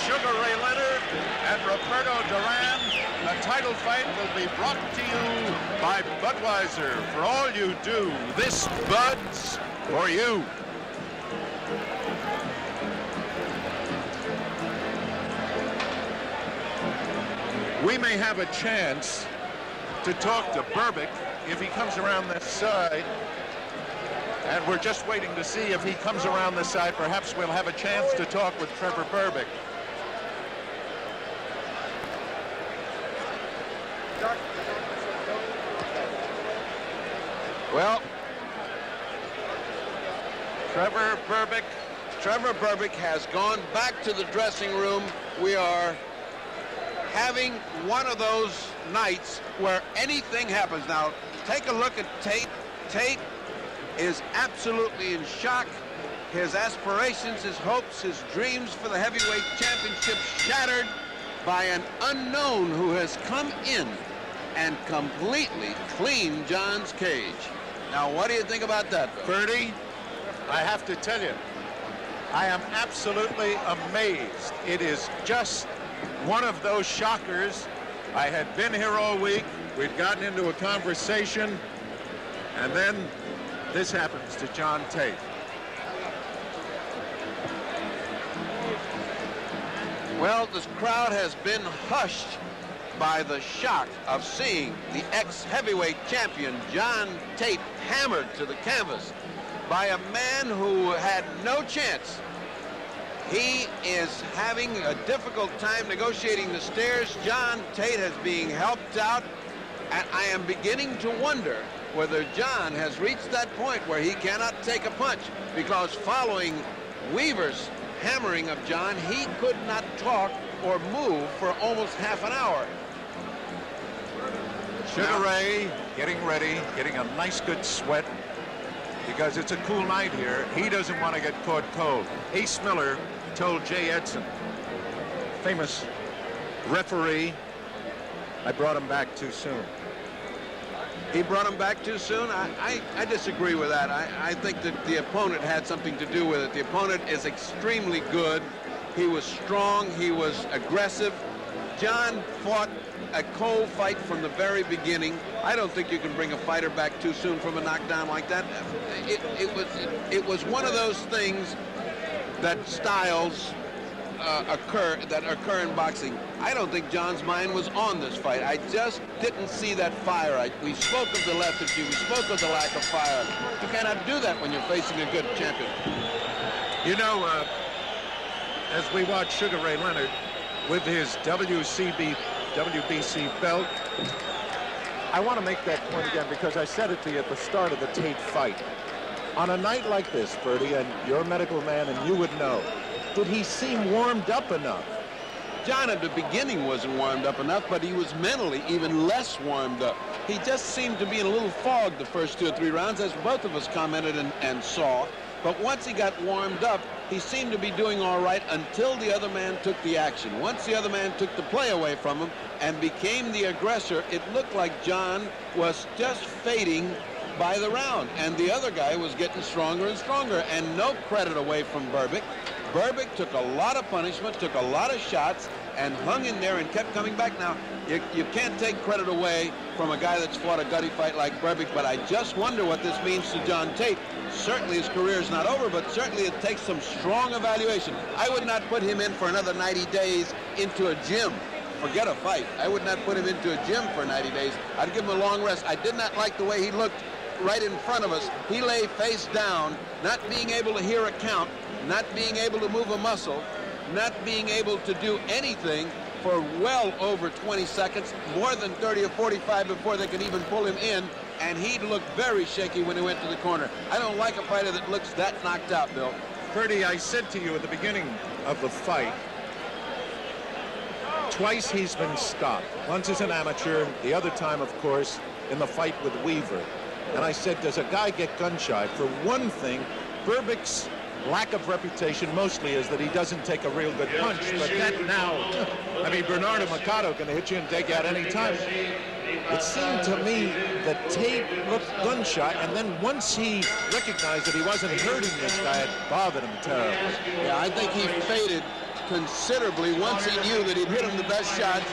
Sugar Ray Leonard and Roberto Durán. The title fight will be brought to you by Budweiser. For all you do, this Bud's for you. We may have a chance to talk to Berbick if he comes around this side. And we're just waiting to see if he comes around this side. Perhaps we'll have a chance to talk with Trevor Berbick. Well, Trevor Berbick has gone back to the dressing room. We are having one of those nights where anything happens. Now, take a look at Tate. Tate is absolutely in shock. His aspirations, his hopes, his dreams for the heavyweight championship shattered by an unknown who has come in and completely cleaned John's cage. Now, what do you think about that, Ferdy? I have to tell you, I am absolutely amazed. It is just one of those shockers. I had been here all week. We'd gotten into a conversation, and then this happens to John Tate. Well, this crowd has been hushed by the shock of seeing the ex-heavyweight champion John Tate hammered to the canvas by a man who had no chance. He is having a difficult time negotiating the stairs. John Tate is being helped out, and I am beginning to wonder whether John has reached that point where he cannot take a punch, because following Weaver's hammering of John, he could not talk or move for almost half an hour. Sugar Ray getting ready, getting a nice good sweat, because it's a cool night here. He doesn't want to get caught cold. Ace Miller told Jay Edson, famous referee, I brought him back too soon. He brought him back too soon? I disagree with that. I think that the opponent had something to do with it. The opponent is extremely good. He was strong. He was aggressive. John fought a cold fight from the very beginning. I don't think you can bring a fighter back too soon from a knockdown like that. It was one of those things that styles occur in boxing. I don't think John's mind was on this fight. I just didn't see that fire. We spoke of the lethargy. We spoke of the lack of fire. You cannot do that when you're facing a good champion. You know, as we watch Sugar Ray Leonard with his WBC belt, I want to make that point again because I said it to you at the start of the Tate fight. On a night like this, Bertie, and you're a medical man and you would know, did he seem warmed up enough? John at the beginning wasn't warmed up enough, but he was mentally even less warmed up. He just seemed to be in a little fog the first 2 or 3 rounds, as both of us commented and saw. But once he got warmed up, he seemed to be doing all right until the other man took the action. Once the other man took the play away from him and became the aggressor, it looked like John was just fading by the round, and the other guy was getting stronger and stronger, and no credit away from Berbick. Berbick took a lot of punishment, took a lot of shots, and hung in there and kept coming back. Now, you can't take credit away from a guy that's fought a gutty fight like Berbick, but I just wonder what this means to John Tate. Certainly his career is not over, but certainly it takes some strong evaluation. I would not put him in for another 90 days into a gym. Forget a fight. I would not put him into a gym for 90 days. I'd give him a long rest. I did not like the way he looked right in front of us. He lay face down, not being able to hear a count, not being able to move a muscle, not being able to do anything for well over 20 seconds, more than 30 or 45 before they could even pull him in, and he looked very shaky when he went to the corner. I don't like a fighter that looks that knocked out, Bill. Ferdy, I said to you at the beginning of the fight, twice he's been stopped. Once as an amateur, the other time, of course, in the fight with Weaver. And I said, does a guy get gun-shy? For one thing, Berbick's lack of reputation mostly is that he doesn't take a real good punch, but that now, I mean, Bernardo Machado can hit you and take you out any time. It seemed to me that Tate looked gun-shy, and then once he recognized that he wasn't hurting this guy, it bothered him terribly. Yeah, I think he faded considerably once he knew that he'd hit him the best shots,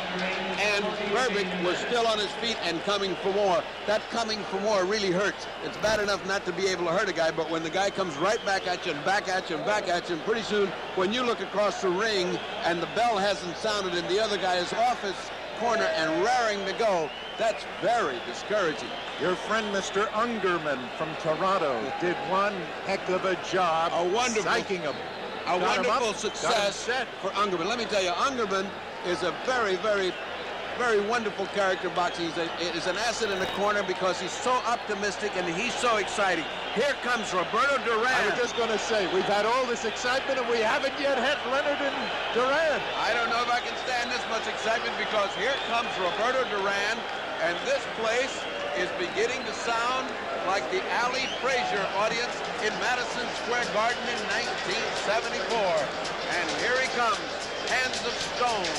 and Berbick was still on his feet and coming for more. That coming for more really hurts. It's bad enough not to be able to hurt a guy, but when the guy comes right back at you and back at you and back at you, and pretty soon when you look across the ring and the bell hasn't sounded and the other guy is off his corner and raring to go, that's very discouraging. Your friend Mr. Ungerman from Toronto did one heck of a job psyching him. A wonderful success for Ungerman. Let me tell you, Ungerman is a very, very, very wonderful character boxing. He's an asset in the corner because he's so optimistic and he's so exciting. Here comes Roberto Durán. I was just going to say, we've had all this excitement and we haven't yet had Leonard and Durán. I don't know if I can stand this much excitement because here comes Roberto Durán, and this place is beginning to sound like the Ali Frazier audience in Madison Square Garden in 1974. And here he comes, Hands of Stone,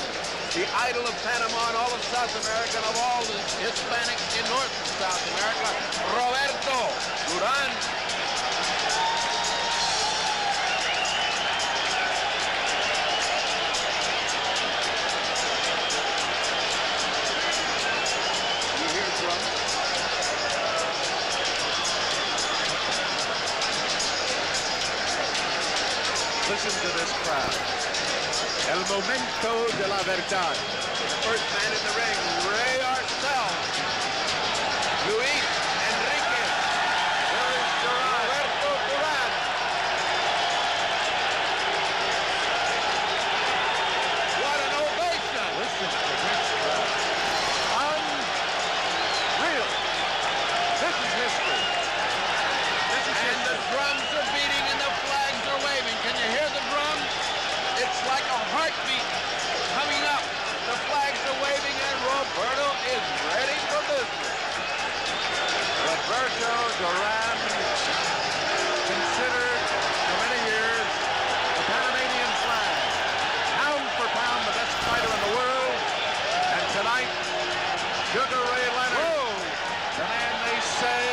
the idol of Panama and all of South America and of all the Hispanics in North and South America, Roberto Durán. Listen to this crowd. El momento de la verdad. First man in the ring, Ray Arcel. Luis Enriquez. There is Roberto Durán. What an ovation. Listen to this crowd. Unreal. This is history. This is And the drums are beating and the flags are waving. Can you hear the drums? It's like a heartbeat coming up. The flags are waving and Roberto is ready for business. Roberto Durán, considered for many years the Panamanian flag, pound for pound the best fighter in the world, and tonight, Sugar Ray Leonard, the man they say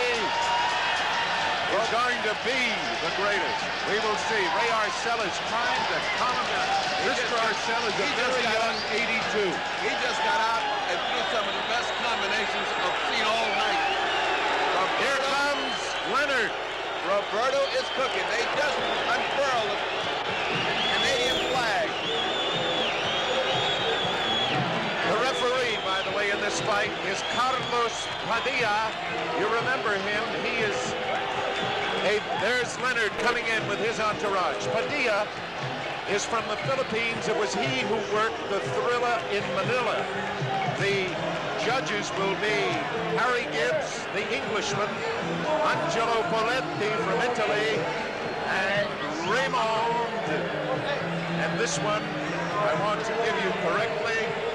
is going to be the greatest. We will see. Ray Arcel is trying to calm him down. Mr. Arcel is a very young 82. He just got out and threw some of the best combinations I've seen all night. Here comes Leonard. Roberto is cooking. They just unfurled the Canadian flag. The referee, by the way, in this fight is Carlos Padilla. You remember him. He is there's Leonard coming in with his entourage. Padilla is from the Philippines. It was he who worked the Thriller in Manila. The judges will be Harry Gibbs, the Englishman, Angelo Poletti from Italy, and Raymond. And this one, I want to give you correctly.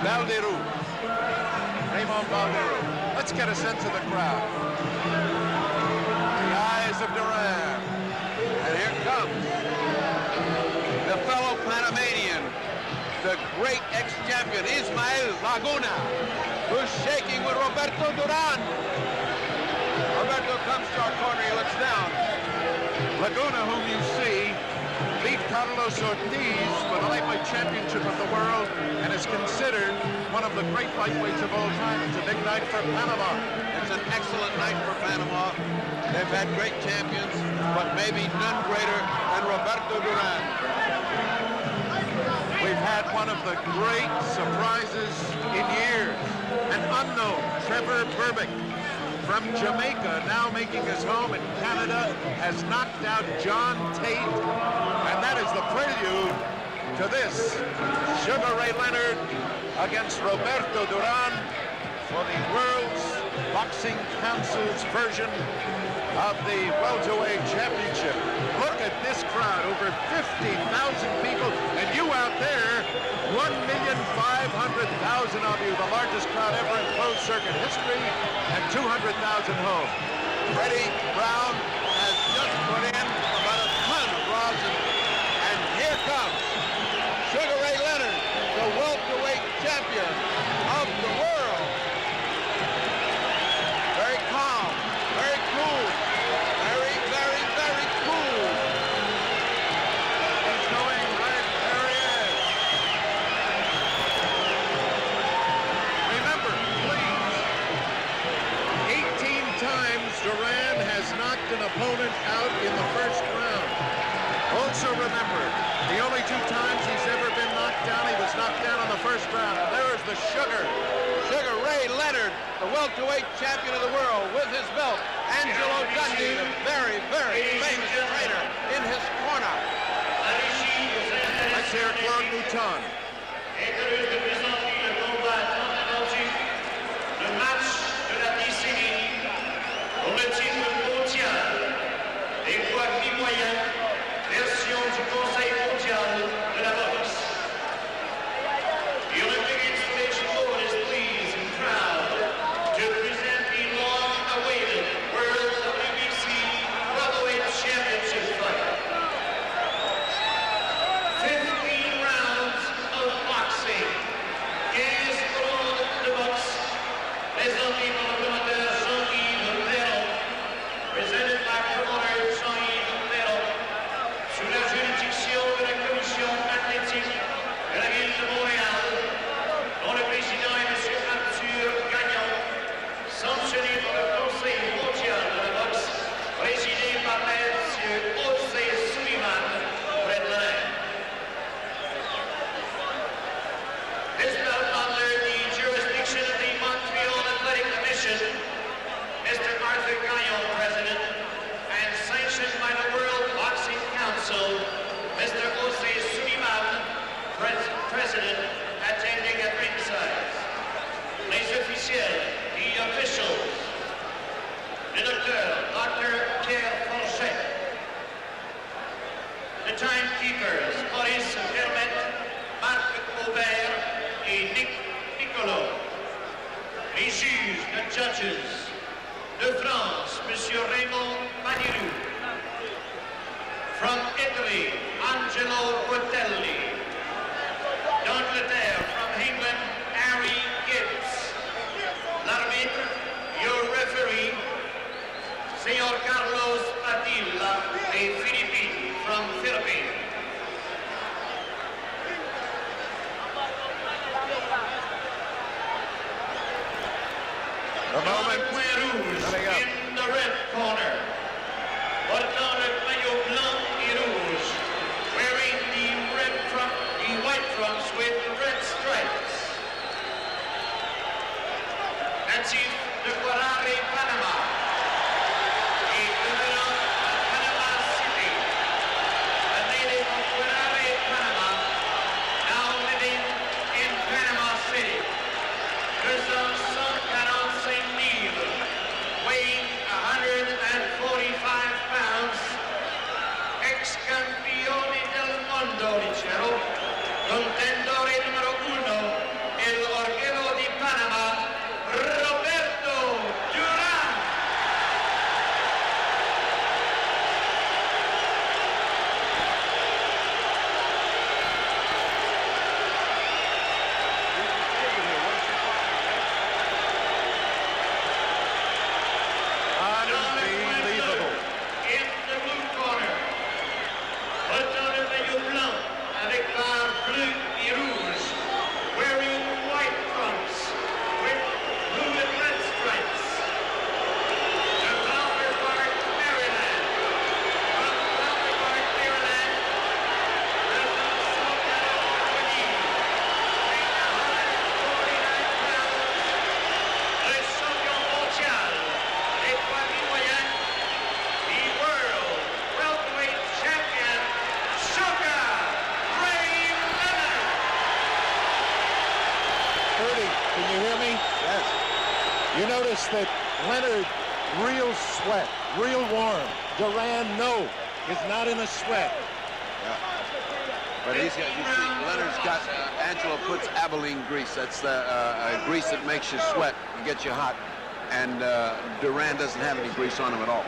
Valderu. Raymond Valderu. Let's get a sense of the crowd. The eyes of Durán. And here comes the fellow Panamanian, the great ex-champion Ismael Laguna, who's shaking with Roberto Durán. Roberto comes to our corner, he looks down. Laguna, whom you see, beat Carlos Ortiz for the lightweight championship of the world and is considered one of the great lightweights of all time. It's a big night for Panama. It's an excellent night for Panama. They've had great champions, but maybe none greater than Roberto Durán. We've had one of the great surprises in years, an unknown Trevor Berbick from Jamaica, now making his home in Canada, has knocked out John Tate, and that is the prelude to this. Sugar Ray Leonard against Roberto Durán for the World's Boxing Council's version of the welterweight championship. Look at this crowd, over 50,000 people, and you out there, 1,500,000 of you, the largest crowd ever in closed circuit history, and 200,000 home. Freddie Brown has just put in about a ton of rosin, and here comes Sugar Ray Leonard, the welterweight champion of the world. Very knocked an opponent out in the first round. Also remember, the only 2 times he's ever been knocked down, he was knocked down in the first round. There's the Sugar. Sugar Ray Leonard, the welterweight champion of the world, with his belt. Angelo Dundee, the very, very famous trainer, in his corner. Let's hear Claude Mouton. Le match de la décennie pour le titre mondial des poids mi-moyens, version du Conseil mondial de la boxe. The Olympic installation board is pleased and proud to present the long-awaited World WBC Welterweight Championship fight. 15 rounds of boxing. 15 rounds de boxe. Présenté par le promoteur Jean-Yves Perron, presented by promoter Jean-Yves Perron, sous la juridiction de la commission athlétique de la ville de Montréal, dont le président est M. Arthur Gagnon, sanctionné par le Conseil mondial de la boxe, présidé par M. José Sullivan, près de la reine. This bout under the jurisdiction of the Montreal Athletic Commission, Mr. Arthur Gagnon, President, and sanctioned by the World Boxing Council, Mr. José Sullivan, President, attending at ringside. Les officiels, the officials, le docteur, Dr. Pierre Forget, the timekeepers, Maurice Vermette, Marc Aubert, et Nick Piccolo. Les juges, the judges. De France, Monsieur Raymond Manirou. From Italy, Angelo Rotelli. D'Angleterre, from England, Harry Gibbs. L'arbitre, your referee, Señor Carlos Padilla, a Philippine, from Philippines. The moment. In the red corner, portant le maillot blanc et rouge, wearing the white trunks with red stripes. Natif de Guarare, Panama, et devenant à Panama City. A native of Guarare, Panama, now living in Panama City. Pesant 145 livres, weighing 145 pounds, ex-campione del mondo, dicevo, contendore numero 1, el orgullo di Panama, Roberto Durán. Unbelievable. In the blue corner, portant le maillot blanc avec barre bleue et rouge, wearing white trunks with blue and red stripes. De Flower Park, Maryland. From Flower Park, Maryland, President Sultan Al-Wadi, weighing 149 pounds, le champion mondial des poids mi-moyens, the world welterweight champion, Sugar Ray Leonard. 30, can you hear me? Yes. You notice that Leonard, real sweat, real warm. Durán, no, is not in a sweat. But you see, Leonard's got, Angelo puts Abilene grease. That's the grease that makes you sweat and gets you hot. And Durán doesn't have any grease on him at all.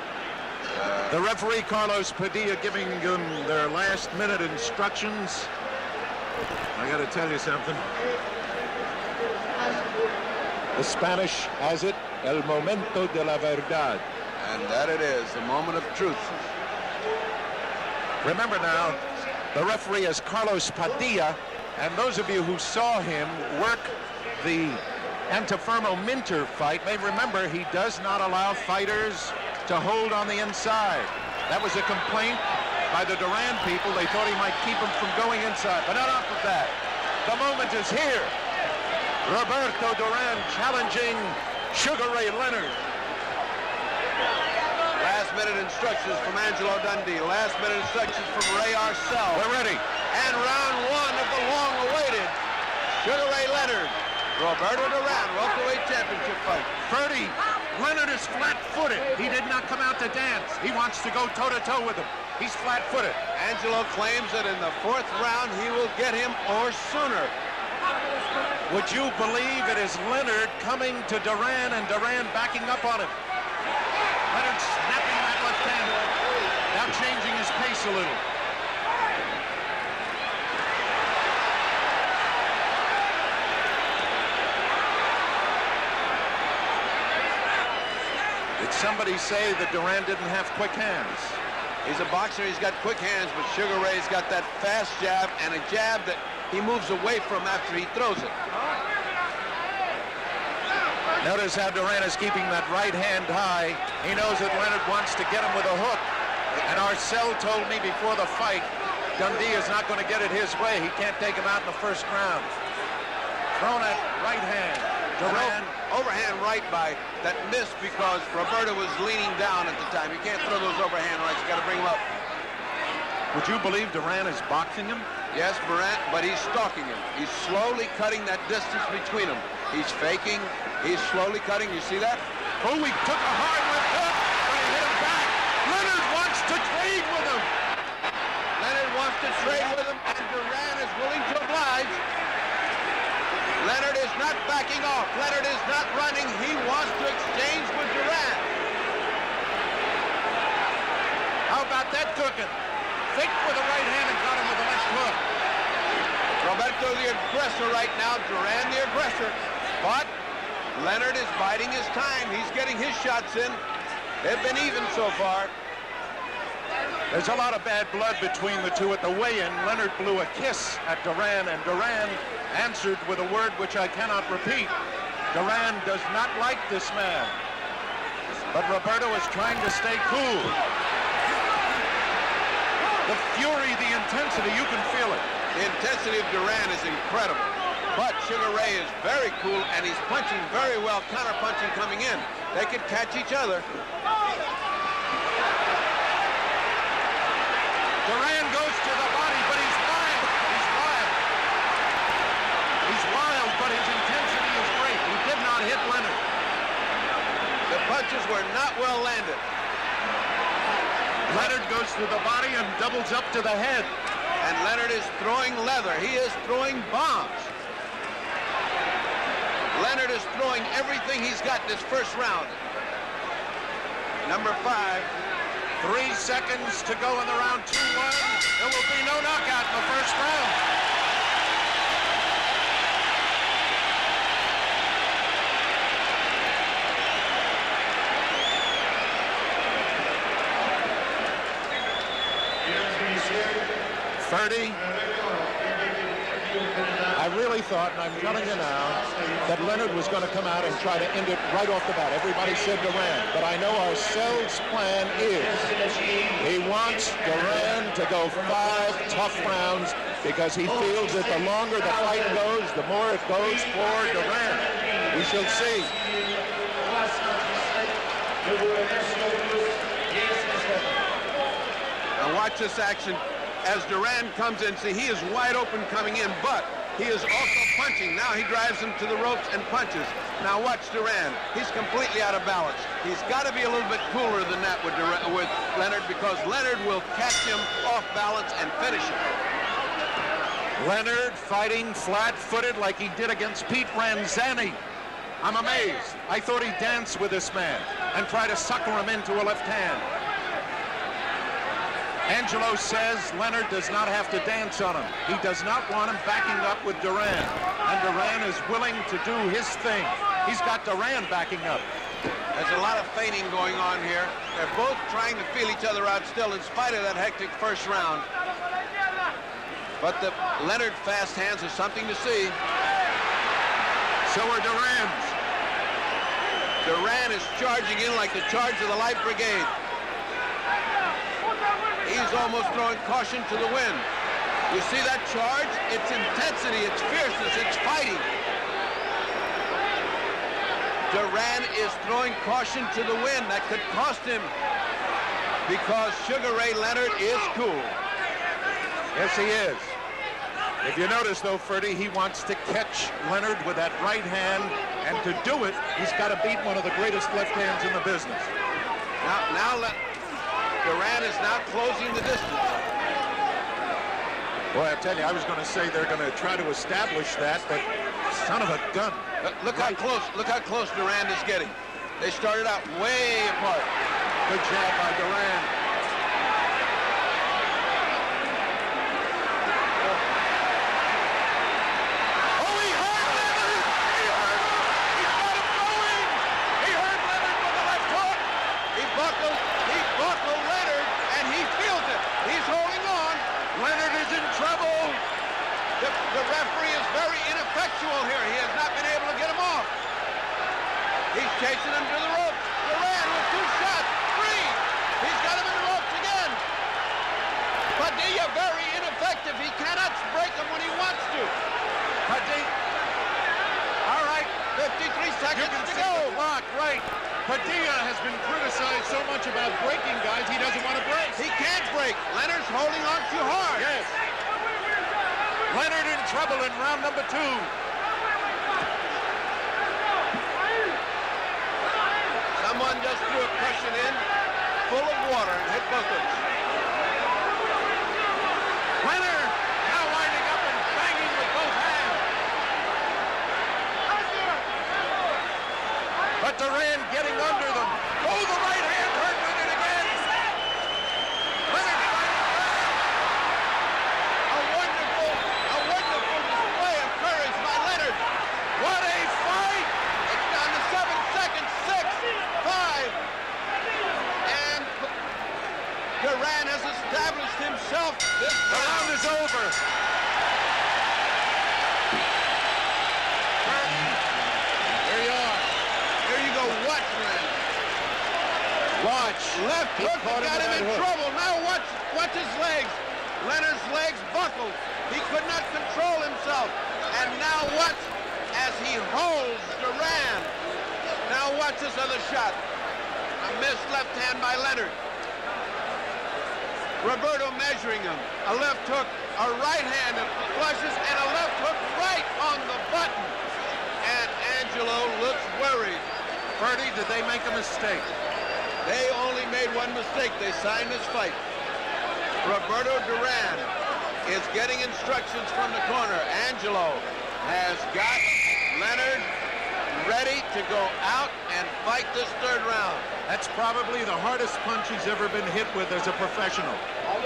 The referee, Carlos Padilla, giving them their last minute instructions. I got to tell you something. The Spanish has it, el momento de la verdad. And that it is, the moment of truth. Remember now, the referee is Carlos Padilla, and those of you who saw him work the Antifermo Minter fight may remember he does not allow fighters to hold on the inside. That was a complaint by the Durán people. They thought he might keep him from going inside, but enough of that. The moment is here. Roberto Durán challenging Sugar Ray Leonard. Last-minute instructions from Angelo Dundee. Last-minute instructions from Ray Arcel. We're ready. And round one of the long-awaited Sugar Ray Leonard, Roberto Durán welterweight championship fight. Ferdy, Leonard is flat-footed. He did not come out to dance. He wants to go toe-to-toe with him. He's flat-footed. Angelo claims that in the fourth round he will get him or sooner. Would you believe it is Leonard coming to Durán and Durán backing up on him? Leonard snapping that left hand, now changing his pace a little. Did somebody say that Durán didn't have quick hands? He's a boxer, he's got quick hands, but Sugar Ray's got that fast jab and a jab that he moves away from after he throws it. Notice how Durán is keeping that right hand high. He knows that Leonard wants to get him with a hook. And Arcel told me before the fight, Dundee is not going to get it his way. He can't take him out in the first round. Thrown at right hand. Durán. Overhand right by that missed because Roberto was leaning down at the time. You can't throw those overhand rights. You got to bring him up. Would you believe Durán is boxing him? Yes, Durán, but he's stalking him. He's slowly cutting that distance between them. He's faking. He's slowly cutting. You see that? Oh, he took a hard left hook, but he hit him back. Leonard wants to trade with him. Leonard wants to trade with him, and Durán is willing to oblige. Leonard is not backing off. Leonard is not running. He wants to exchange with Durán. How about that cooking? Thick with the right hand and got him with the left hook. Roberto the aggressor right now, Durán the aggressor. But Leonard is biding his time. He's getting his shots in. They've been even so far. There's a lot of bad blood between the two at the weigh-in. Leonard blew a kiss at Durán, and Durán answered with a word which I cannot repeat. Durán does not like this man. But Roberto is trying to stay cool. The fury, the intensity, you can feel it. The intensity of Durán is incredible. But Sugar Ray is very cool, and he's punching very well, counter-punching coming in. They could catch each other. Durán goes to the body, but he's wild. He's wild. He's wild, but his intensity is great. He did not hit Leonard. The punches were not well landed. Leonard goes to the body and doubles up to the head. And Leonard is throwing leather. He is throwing bombs. Leonard is throwing everything he's got in this first round. Number 5. 3 seconds to go in the round. 2-1. There will be no knockout in the first round. Ferdy, I really thought, and I'm telling you now, that Leonard was going to come out and try to end it right off the bat. Everybody said Durán, but I know Arcel's plan is he wants Durán to go 5 tough rounds because he feels that the longer the fight goes, the more it goes for Durán. We shall see. Now watch this action as Durán comes in. See, he is wide open coming in, but he is also punching. Now he drives him to the ropes and punches. Now watch Durán. He's completely out of balance. He's got to be a little bit cooler than that with Leonard, because Leonard will catch him off balance and finish him. Leonard fighting flat-footed like he did against Pete Ranzani. I'm amazed. I thought he'd dance with this man and try to sucker him into a left hand. Angelo says Leonard does not have to dance on him. He does not want him backing up with Durán. And Durán is willing to do his thing. He's got Durán backing up. There's a lot of feigning going on here. They're both trying to feel each other out still in spite of that hectic first round. But the Leonard fast hands are something to see. So are Durán's. Durán is charging in like the charge of the Light Brigade. He's almost throwing caution to the wind. You see that charge? It's intensity, it's fierceness, it's fighting. Durán is throwing caution to the wind. That could cost him because Sugar Ray Leonard is cool. Yes, he is. If you notice, though, Ferdy, he wants to catch Leonard with that right hand, and to do it, he's got to beat one of the greatest left hands in the business. Durán is now closing the distance. Boy, I tell you, I was going to say they're going to try to establish that, but son of a gun. Look how close Durán is getting. They started out way apart. Good job by Durán. Oh, he hurt Leonard! He hurt him! He got him going! He hurt Leonard with the left hook! He buckled Leonard, and he feels it. He's holding on. Leonard is in trouble! The referee is very ineffectual here. He has not been able to get him off. He's chasing him to the ropes. Durán with 2 shots. 3. He's got him in the ropes again. Padilla very ineffective. He cannot break him when he wants to. Padilla. All right, 53 seconds You can to see go. the clock, right. Padilla has been criticized so much about breaking guys, he doesn't want to break. He can't break. Leonard's holding on too hard. Yes. Leonard in trouble in round number 2. Someone just threw a cushion in full of water and hit Buckles. Leonard now winding up and banging with both hands. But Durán getting under them. Oh, the right hand hurt Leonard again. Leonard fighting back. A wonderful display of courage by Leonard. What a fight! It's down to 7 seconds. 6, 5. And Durán has established himself. This The round is over. There you are. There you go. Watch, Leonard. Watch. Left He hook caught him got with him that in hook. trouble. Now watch his legs. Leonard's legs buckled. He could not control himself. And now watch as he holds Durán. Now watch this other shot. A missed left hand by Leonard. Roberto measuring him. A left hook, a right hand that flushes, and a left hook right on the button. And Angelo looks worried. Ferdy, did they make a mistake? They only made one mistake. They signed this fight. Roberto Durán is getting instructions from the corner. Angelo has got Leonard ready to go out and fight this 3rd round. That's probably the hardest punch he's ever been hit with as a professional.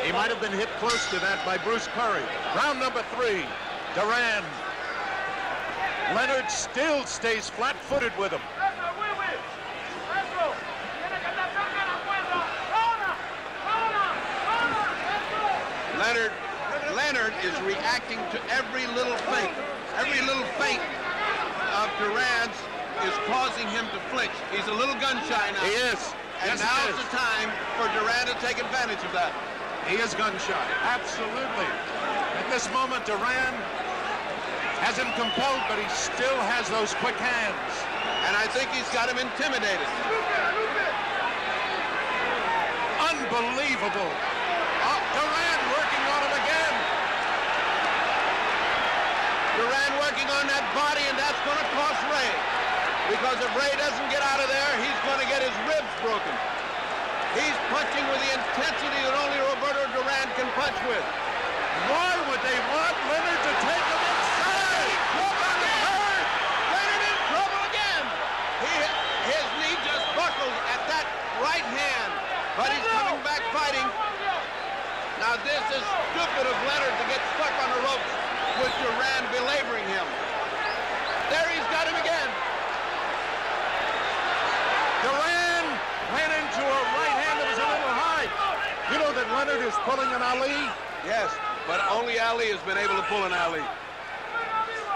He might have been hit close to that by Bruce Curry. Round number 3, Durán. Leonard still stays flat-footed with him. Leonard is reacting to every little feint. Every little feint of Durán's is causing him to flinch. He's a little gun-shy now. He is. And Yes, he now's is. the time for Durán to take advantage of that. He is gun-shy. Absolutely. At this moment, Durán has him compelled, but he still has those quick hands. And I think he's got him intimidated. Unbelievable. Oh, Durán working on him again. Durán working on that body, and that's going to cost Ray. Because if Ray doesn't get out of there, he's going to get his ribs broken. He's punching with the intensity that only Roberto Durán can punch with. Why would they want Leonard to take him inside? Leonard in trouble again. His knee just buckled at that right hand, but he's coming back fighting. Now this is stupid of Leonard to get stuck on the ropes with Durán belaboring him. There he's got him again. Durán ran into a right hand that was a little high. You know that Leonard is pulling an Ali? Yes, but only Ali has been able to pull an Ali.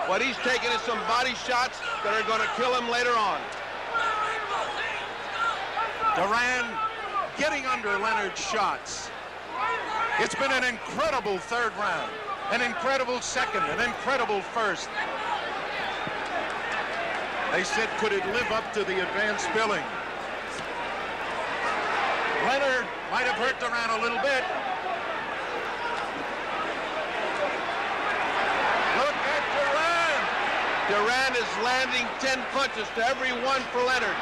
What he's taking is some body shots that are going to kill him later on. Durán getting under Leonard's shots. It's been an incredible third round, an incredible second, an incredible first. They said, could it live up to the advanced billing? Leonard might have hurt Durán a little bit. Look at Durán. Durán is landing 10 punches to every one for Leonard.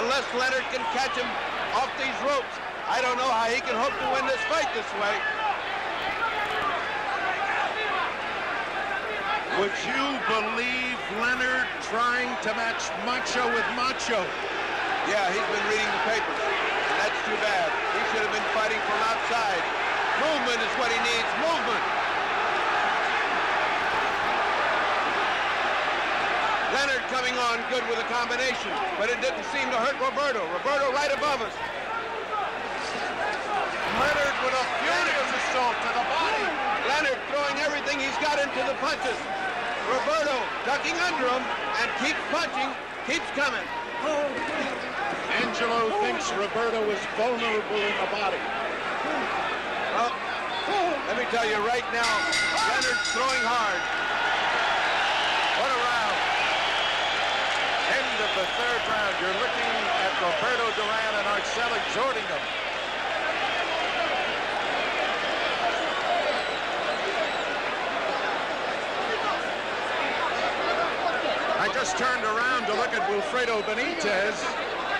Unless Leonard can catch him off these ropes, I don't know how he can hope to win this fight this way. Would you believe Leonard trying to match Macho with Macho? Yeah, he's been reading the papers. And that's too bad. He should have been fighting from outside. Movement is what he needs. Movement. Leonard coming on good with a combination, but it didn't seem to hurt Roberto. Roberto right above us. Leonard with a furious assault to the body. Leonard throwing everything he's got into the punches. Roberto ducking under him and keeps punching, keeps coming. Angelo thinks Roberto is vulnerable in the body. Well, let me tell you right now, Leonard's throwing hard. What a round. End of the third round. You're looking at Roberto Durán and Arcel exhorting him. I just turned around to look at Wilfredo Benitez.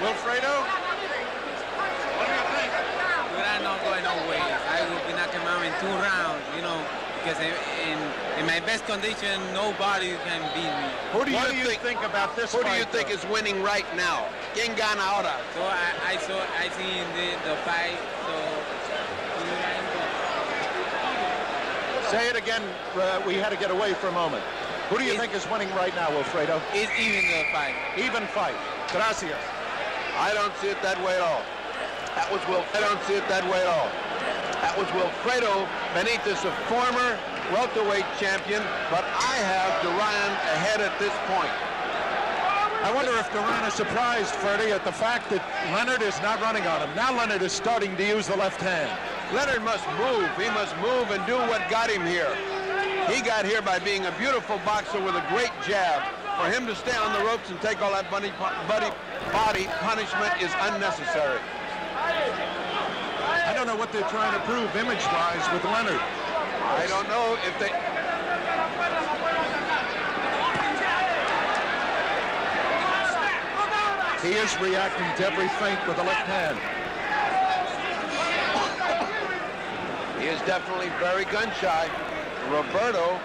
Wilfredo, what do you think? Durán not going no way. I will be knocking him out in 2 rounds, you know, because in my best condition, nobody can beat me. What do you think about this Who do fight, you think is winning right now? ¿Quién gana ahora? So I see in the fight, so Say it again. We had to get away for a moment. Who do you think is winning right now, Wilfredo? it's even the fight. Even fight. Gracias. I don't see it that way at all. I don't see it that way at all. That was Wilfredo Benitez, a former welterweight champion, but I have Durán ahead at this point. I wonder if Durán is surprised, Ferdy, at the fact that Leonard is not running on him. Now Leonard is starting to use the left hand. Leonard must move. He must move and do what got him here. He got here by being a beautiful boxer with a great jab. For him to stay on the ropes and take all that body punishment is unnecessary. I don't know what they're trying to prove image-wise with Leonard. I don't know if they... He is reacting to every feint with the left hand. He is definitely very gun-shy. Roberto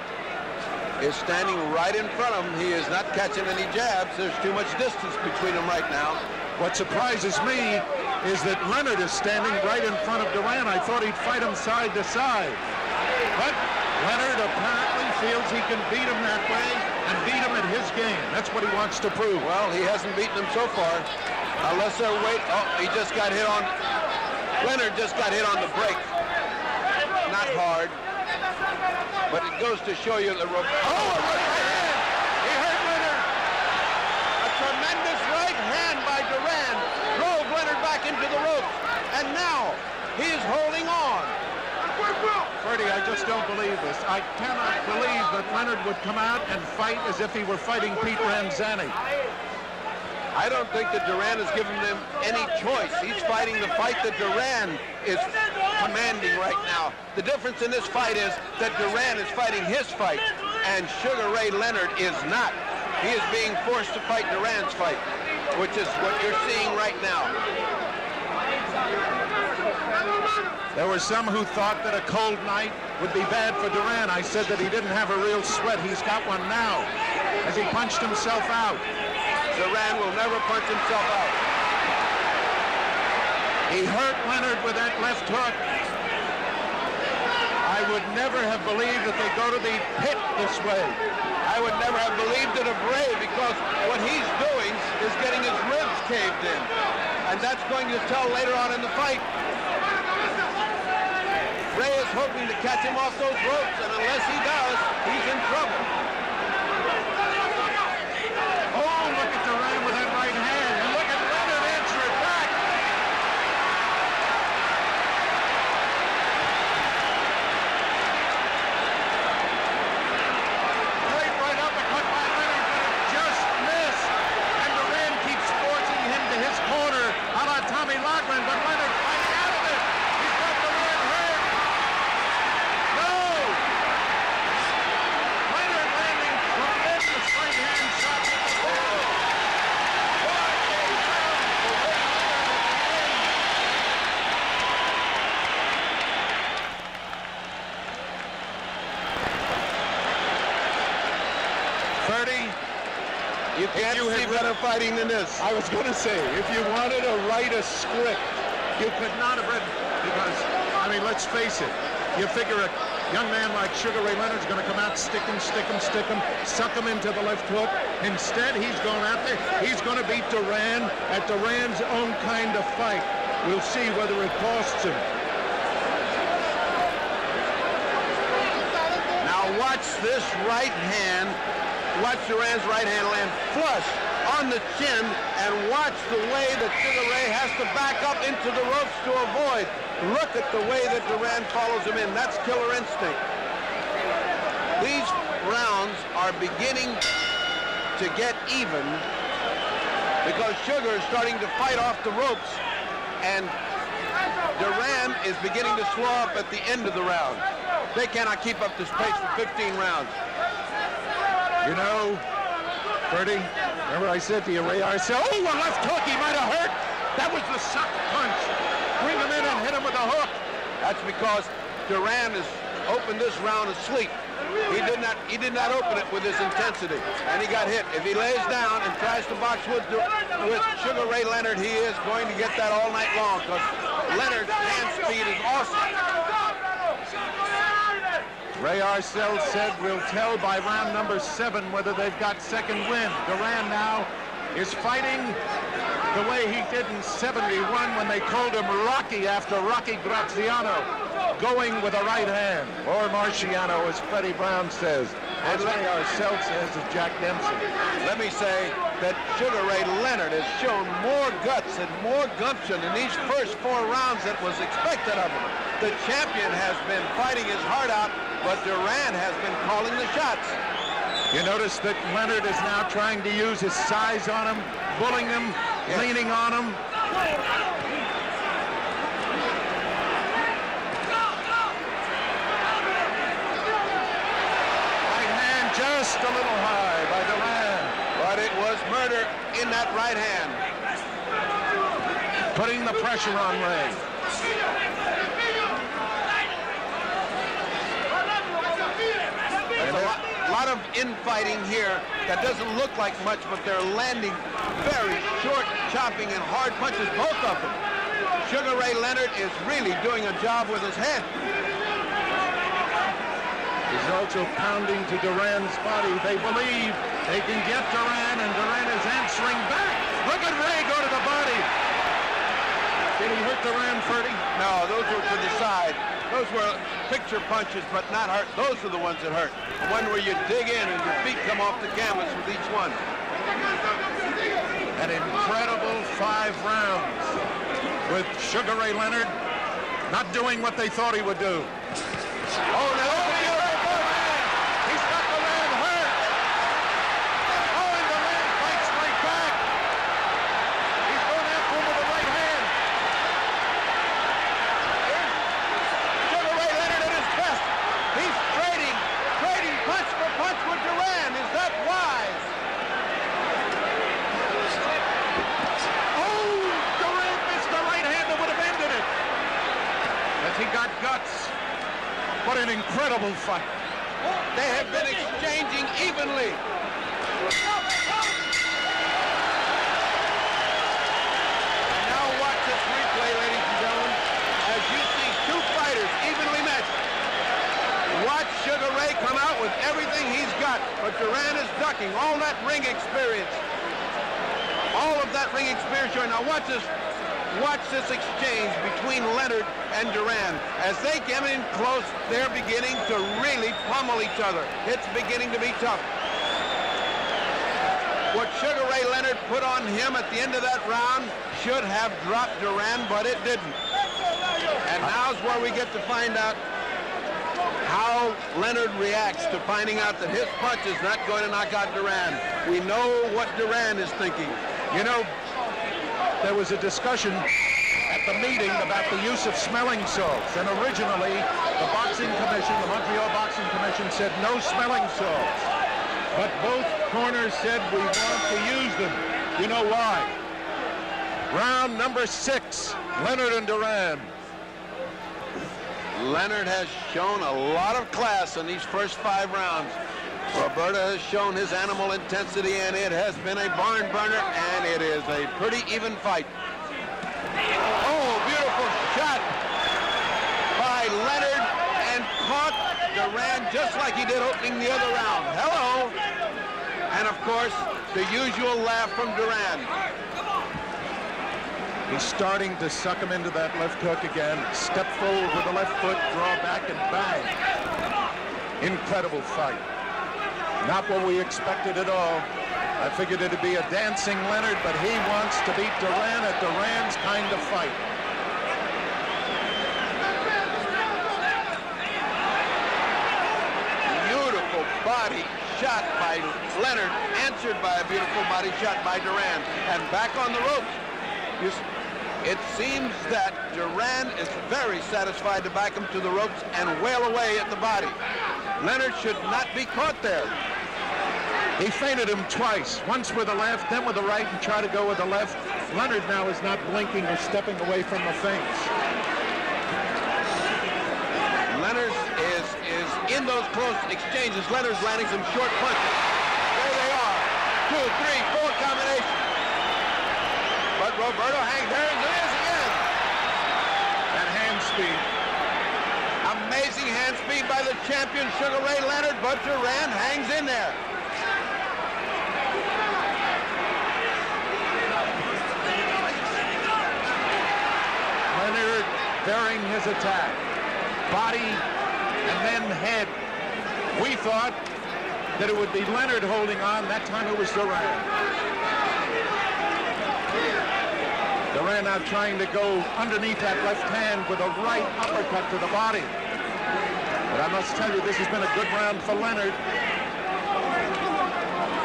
is standing right in front of him. He is not catching any jabs. There's too much distance between them right now. What surprises me is that Leonard is standing right in front of Durán. I thought he'd fight him side to side. But Leonard apparently feels he can beat him that way and beat him at his game. That's what he wants to prove. Well, he hasn't beaten him so far. Unless they're waiting. Oh, he just got hit on... Leonard just got hit on the break. Not hard. But it goes to show you that Roberto... Oh, a right hand! He hurt Leonard! A tremendous right hand by Durán drove Leonard back into the ropes. And now, he is holding on. Freddie, I just don't believe this. I cannot believe that Leonard would come out and fight as if he were fighting Pete Ramzani. I don't think that Durán has given them any choice. He's fighting the fight that Durán is commanding right now. The difference in this fight is that Durán is fighting his fight, and Sugar Ray Leonard is not. He is being forced to fight Durán's fight, which is what you're seeing right now. There were some who thought that a cold night would be bad for Durán. I said that he didn't have a real sweat. He's got one now as he punched himself out. Durán will never punch himself out. He hurt Leonard with that left hook. I would never have believed that they go to the pit this way. I would never have believed it of Ray, because what he's doing is getting his ribs caved in. And that's going to tell later on in the fight. Ray is hoping to catch him off those ropes, and unless he does, he's in trouble. Oh, look at Durán with that right hand. And look at Leonard. can't see better fighting than this. I was going to say, if you wanted to write a script, you could not have written, because, I mean, let's face it, you figure a young man like Sugar Ray Leonard's going to come out, stick him, suck him into the left hook. Instead, he's going out there. He's going to beat Durán at Durán's own kind of fight. We'll see whether it costs him. Now watch this right hand. Watch Durán's right hand land flush on the chin, and watch the way that Sugar Ray has to back up into the ropes to avoid. Look at the way that Durán follows him in. That's killer instinct. These rounds are beginning to get even because Sugar is starting to fight off the ropes, and Durán is beginning to slow up at the end of the round. They cannot keep up this pace for 15 rounds. You know, Bertie, remember I said to you, Ray Arcel, oh, a left hook, he might have hurt. That was the sucker punch. Bring him in and hit him with a hook. That's because Durán has opened this round asleep. He did not open it with his intensity, and he got hit. If he lays down and tries to box with Sugar Ray Leonard, he is going to get that all night long, because Leonard's hand speed is awesome. Ray Arcel said we'll tell by round number 7 whether they've got second wind. Durán now is fighting the way he did in '71 when they called him Rocky after Rocky Graziano, going with a right hand, or Marciano, as Freddie Brown says, as Ray Arcel says of Jack Dempsey. Let me say that Sugar Ray Leonard has shown more guts and more gumption in these first 4 rounds than was expected of him. The champion has been fighting his heart out, but Durán has been calling the shots. You notice that Leonard is now trying to use his size on him, bullying him, leaning on him. Right hand just a little high by Durán. But it was murder in that right hand. Putting the pressure on Ray. There's a lot of infighting here that doesn't look like much, but they're landing very short, chopping, and hard punches, both of them. Sugar Ray Leonard is really doing a job with his head. He's also pounding to Durán's body. They believe they can get Durán, and Durán is answering back. Look at Ray go to the body. Did he hurt Durán, Ferdy? No, those were to the side. Those were picture punches, but not hurt. Those are the ones that hurt. The one where you dig in and your feet come off the canvas with each one. An incredible 5 rounds with Sugar Ray Leonard not doing what they thought he would do. Oh, no! He's got Durán hurt! Oh, and Durán fights right back! He's going after him with the right hand! Sugar Ray Leonard at his best. He's trading punch for punch with Durán. Is that wise? Oh, Durán missed the right hand that would have ended it. As he got guts. What an incredible fight. They have been exchanging evenly. And now watch this replay, ladies and gentlemen, as you see 2 fighters evenly matched. Watch Sugar Ray come out with everything he's got, but Durán is ducking all that ring experience. All of that ring experience showing. Now watch this exchange between Leonard and Durán. As they get in close, they're beginning to really pummel each other. It's beginning to be tough. What Sugar Ray Leonard put on him at the end of that round should have dropped Durán, but it didn't. And now's where we get to find out how Leonard reacts to finding out that his punch is not going to knock out Durán. We know what Durán is thinking. You know, there was a discussion at the meeting about the use of smelling salts, and originally the boxing commission, the Montreal Boxing Commission, said no smelling salts, but both corners said we want to use them. You know why? Round number 6, Leonard and Durán. Leonard has shown a lot of class in these first 5 rounds. Roberto has shown his animal intensity, and it has been a barn burner, and it is a pretty even fight. Oh, beautiful shot by Leonard, and caught Durán just like he did opening the other round. Hello. And of course, the usual laugh from Durán. He's starting to suck him into that left hook again. Step forward with the left foot, draw back, and bang. Incredible fight. Not what we expected at all. I figured it'd be a dancing Leonard, but he wants to beat Durán at Durán's kind of fight. Beautiful body shot by Leonard, answered by a beautiful body shot by Durán. And back on the ropes. It seems that Durán is very satisfied to back him to the ropes and wail away at the body. Leonard should not be caught there. He feinted him twice, once with the left, then with the right, and tried to go with the left. Leonard now is not blinking or stepping away from the feints. Leonard is in those close exchanges. Leonard's landing some short punches. There they are. 2, 3, 4 combinations. But Roberto hangs there, and there is again. That hand speed. Amazing hand speed by the champion, Sugar Ray Leonard, but Durán hangs in there. Leonard varying his attack. Body and then head. We thought that it would be Leonard holding on. That time it was Durán. Durán now trying to go underneath that left hand with a right uppercut to the body. But I must tell you, this has been a good round for Leonard.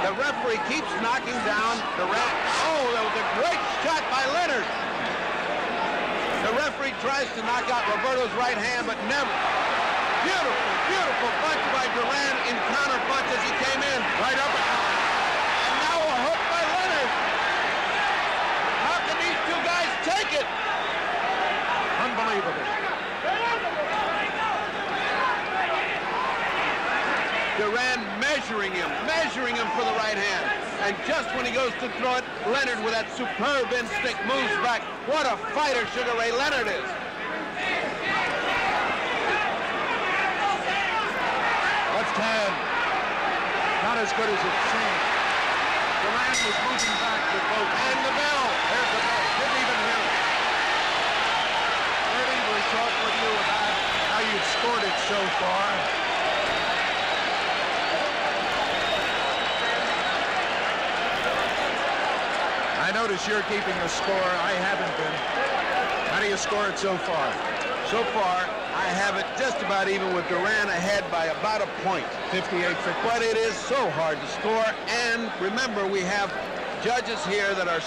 The referee keeps knocking down Durán. Oh, that was a great shot by Leonard. The referee tries to knock out Roberto's right hand, but never. Beautiful, beautiful punch by Durán in counter punch as he came in. Right uppercut. And now a hook by Leonard. How can these two guys take it? Unbelievable. Durán measuring him for the right hand. And just when he goes to throw it, Leonard with that superb instinct moves back. What a fighter Sugar Ray Leonard is. Left hand. Not as good as it seemed. Durán was moving back with both. And the bell. There's the bell. Didn't even hear it. Eddie, we talked with you about how you've scored it so far. I notice you're keeping a score. I haven't been. How do you score it so far? So far, I have it just about even with Durán ahead by about a point. 58-50. But it is so hard to score. And remember, we have judges here that are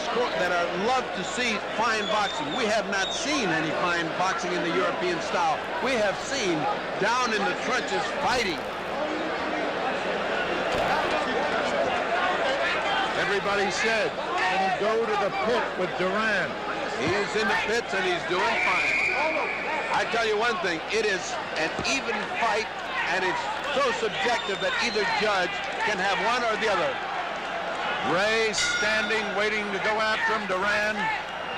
love to see fine boxing. We have not seen any fine boxing in the European style. We have seen down in the trenches fighting. Everybody said, can he go to the pit with Durán? He's in the pits and he's doing fine. I tell you one thing, it is an even fight, and it's so subjective that either judge can have one or the other. Ray standing, waiting to go after him. Durán.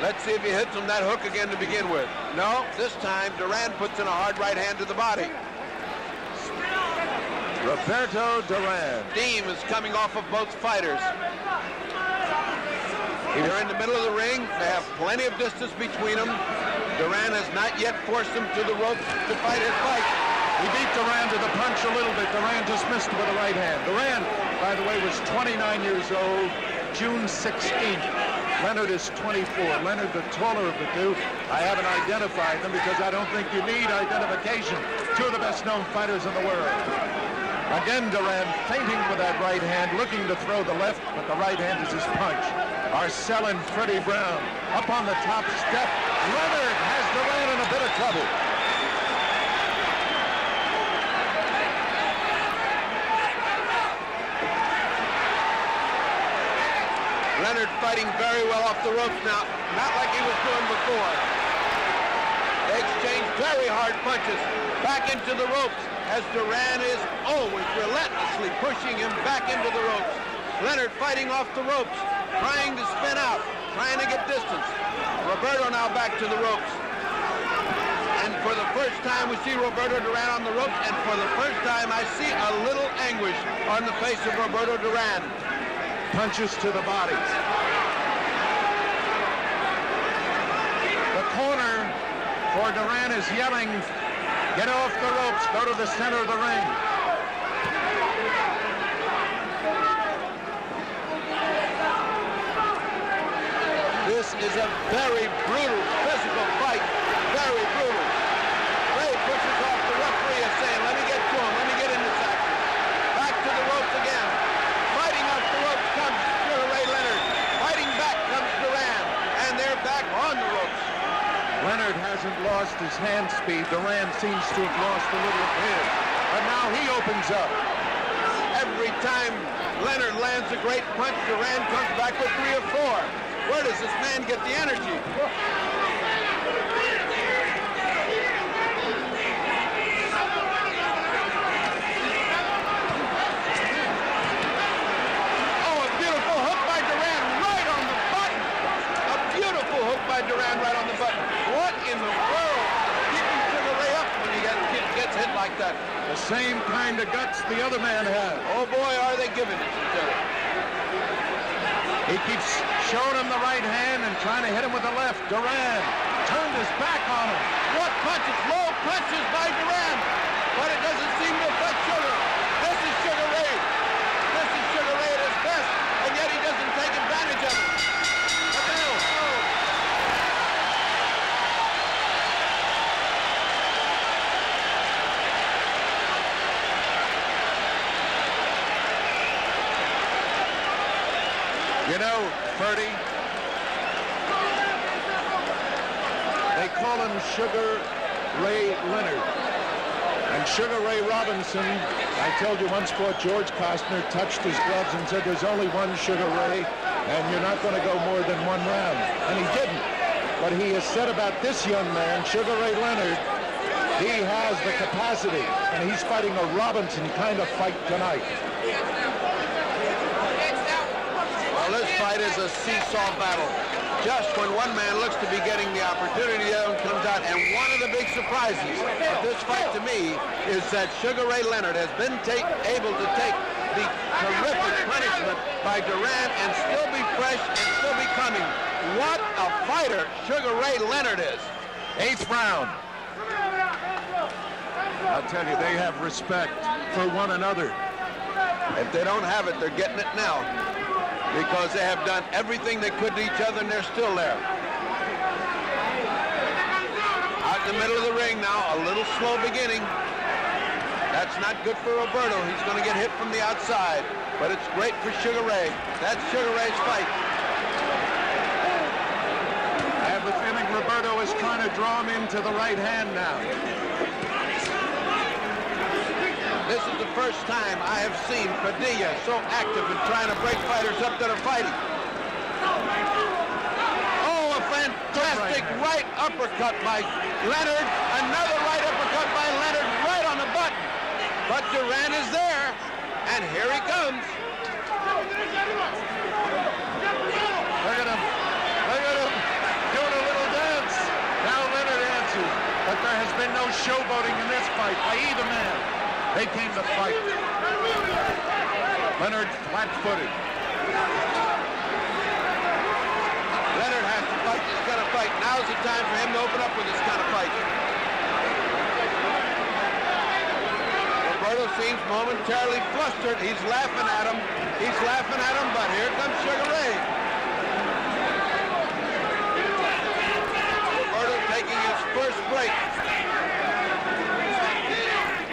Let's see if he hits him that hook again to begin with. No, this time Durán puts in a hard right hand to the body. Roberto Durán. Steam is coming off of both fighters. They're in the middle of the ring. They have plenty of distance between them. Durán has not yet forced him to the ropes to fight his fight. He beat Durán to the punch a little bit. Durán just missed with the right hand. Durán, by the way, was 29 years old, June 16th. Leonard is 24. Leonard, the taller of the two. I haven't identified them because I don't think you need identification. Two of the best-known fighters in the world. Again, Durán feinting with that right hand, looking to throw the left, but the right hand is his punch. Arcel and Freddie Brown up on the top step. Leonard has Durán in a bit of trouble. Leonard fighting very well off the ropes now, not like he was doing before. They exchange very hard punches back into the ropes, as Durán is always relentlessly pushing him back into the ropes. Leonard fighting off the ropes, trying to spin out, trying to get distance. Roberto now back to the ropes. And for the first time, we see Roberto Durán on the ropes, and for the first time, I see a little anguish on the face of Roberto Durán. Punches to the body. The corner for Durán is yelling, get off the ropes, go to the center of the ring. This is a very brutal physical fight, very brutal. Ray pushes off the referee and saying, let me get to him, let me get in this action. Back to the ropes again. Fighting off the ropes comes Ray Leonard. Fighting back comes Durán, and they're back on the ropes. Leonard hasn't lost his hand speed. Durán seems to have lost a little of his. But now he opens up. Every time Leonard lands a great punch, Durán comes back with 3 or 4. Where does this man get the energy? Durán right on the button. What in the world? Keeping Sugar Ray up when he gets hit like that. The same kind of guts the other man has. Oh boy, are they giving it to him. He keeps showing him the right hand and trying to hit him with the left. Durán turned his back on him. What punches? Low punches by Durán. But it doesn't seem to affect Sugar. This is Sugar Ray. This is Sugar Ray at his best, and yet he doesn't take advantage of it. You know, Ferdy, they call him Sugar Ray Leonard. And Sugar Ray Robinson, I told you once, fought George Costner, touched his gloves and said, there's only one Sugar Ray, and you're not going to go more than 1 round. And he didn't. But he has said about this young man, Sugar Ray Leonard, he has the capacity, and he's fighting a Robinson kind of fight tonight. This fight is a seesaw battle. Just when one man looks to be getting the opportunity, the other one comes out. And one of the big surprises of this fight to me is that Sugar Ray Leonard has been able to take the terrific punishment by Durán and still be fresh and still be coming. What a fighter Sugar Ray Leonard is. 8th round. I'll tell you, they have respect for one another. If they don't have it, they're getting it now, because they have done everything they could to each other, and they're still there. Out in the middle of the ring now, a little slow beginning. That's not good for Roberto. He's going to get hit from the outside, but it's great for Sugar Ray. That's Sugar Ray's fight. I have the feeling Roberto is trying to draw him into the right hand now. This is the first time I have seen Padilla so active in trying to break fighters up that are fighting. Oh, a fantastic right uppercut by Leonard. Another right uppercut by Leonard right on the button. But Durán is there, and here he comes. Look at him. Look at him doing a little dance. Now Leonard answers, but there has been no showboating in this fight by either man. They came to fight. Leonard flat-footed. Leonard has to fight this kind of fight. Now's the time for him to open up with this kind of fight. Roberto seems momentarily flustered. He's laughing at him. He's laughing at him, but here comes Sugar Ray. Roberto taking his first break.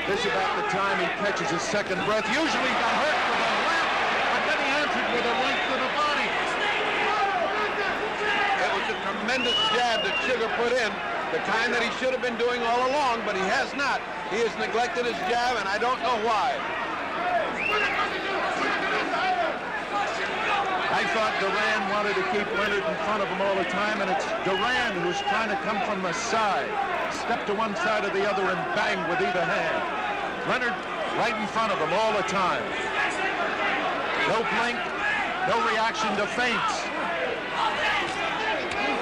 This is about the time he catches his second breath. Usually he got hurt with a left, but then he answered with a right to the body. It was a tremendous jab that Sugar put in, the kind that he should have been doing all along, but he has not. He has neglected his jab, and I don't know why. I thought Durán wanted to keep Leonard in front of him all the time, and it's Durán who's trying to come from the side. Step to one side or the other and bang with either hand. Leonard right in front of him all the time. No blink, no reaction to feints.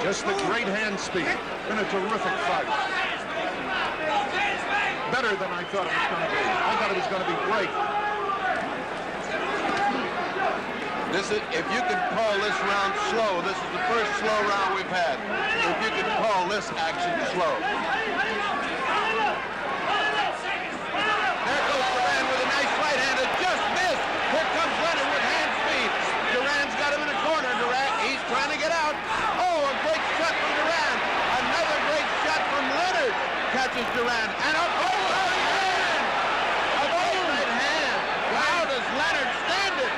Just the great hand speed. Been a terrific fight. Better than I thought it was going to be. I thought it was going to be great. This is, if you can call this round slow, this is the first slow round we've had. If you can call this action slow. There goes Durán with a nice right hand. It just missed. Here comes Leonard with hand speed. Durán's got him in the corner. Durán, he's trying to get out. Oh, a great shot from Durán. Another great shot from Leonard. Catches Durán. And a great right hand. A great right hand. How does Leonard stand it?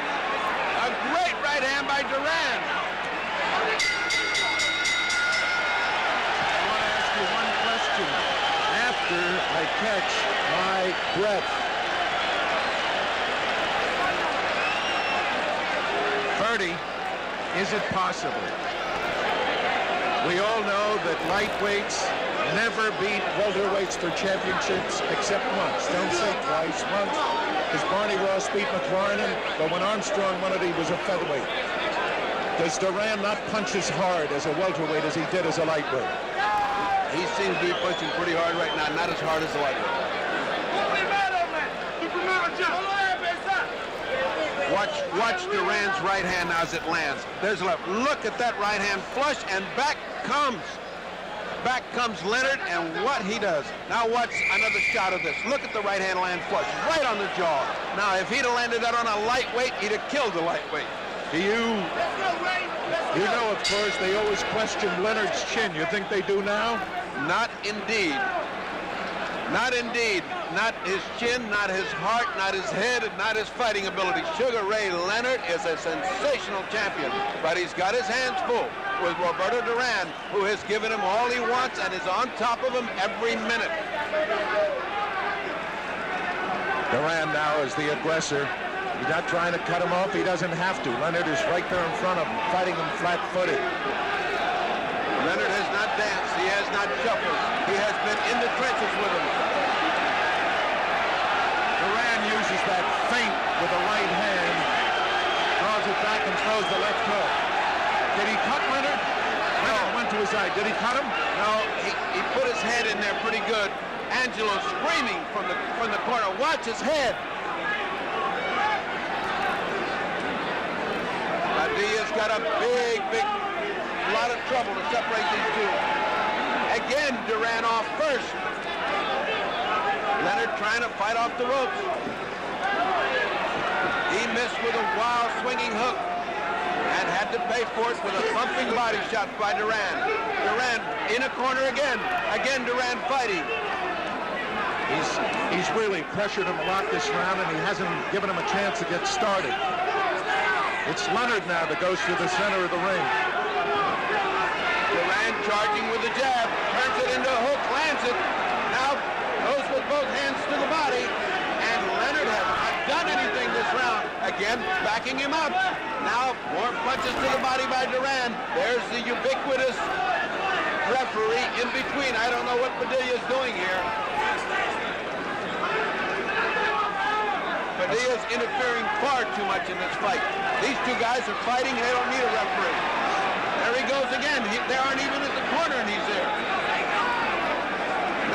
A great right hand by Durán. I want to ask you one question. After I catch my breath. 30, is it possible? We all know that lightweights never beat welterweights for championships except once. Don't say twice, once. Because Barney Ross beat McLaren, but when Armstrong won it, he was a featherweight. Does Durán not punch as hard as a welterweight as he did as a lightweight? He seems to be punching pretty hard right now, not as hard as the lightweight. Watch Durán's right hand now as it lands. There's a left. Look at that right hand flush, and back comes Leonard, and what he does. Now watch another shot of this. Look at the right hand land flush, right on the jaw. Now, if he'd have landed that on a lightweight, he'd have killed the lightweight. You know, of course, they always question Leonard's chin. You think they do now? Not indeed. Not indeed. Not his chin, not his heart, not his head, and not his fighting ability. Sugar Ray Leonard is a sensational champion, but he's got his hands full with Roberto Durán, who has given him all he wants and is on top of him every minute. Durán now is the aggressor. He's not trying to cut him off. He doesn't have to. Leonard is right there in front of him, fighting him flat-footed. Leonard has not danced. He has not shuffled. He has been in the trenches with him. Durán uses that feint with the right hand, draws it back and throws the left hook. Did he cut Leonard? Leonard went to his eye. Did he cut him? No, he put his head in there pretty good. Angelo screaming from the corner. Watch his head. Padilla's got a big lot of trouble to separate these two. Again, Durán off first. Leonard trying to fight off the ropes. He missed with a wild swinging hook and had to pay for it with a thumping body shot by Durán. Durán in a corner again. Again, Durán fighting. He's really pressured him a lot this round, and he hasn't given him a chance to get started. It's Leonard now that goes to the center of the ring. Durán charging with the jab, turns it into a hook, lands it. Now goes with both hands to the body, and Leonard has not done anything this round. Again, backing him up. Now more punches to the body by Durán. There's the ubiquitous referee in between. I don't know what Padilla's doing here. Padilla's interfering far too much in this fight. These two guys are fighting. They don't need a referee. There he goes again. They aren't even at the corner, and he's there.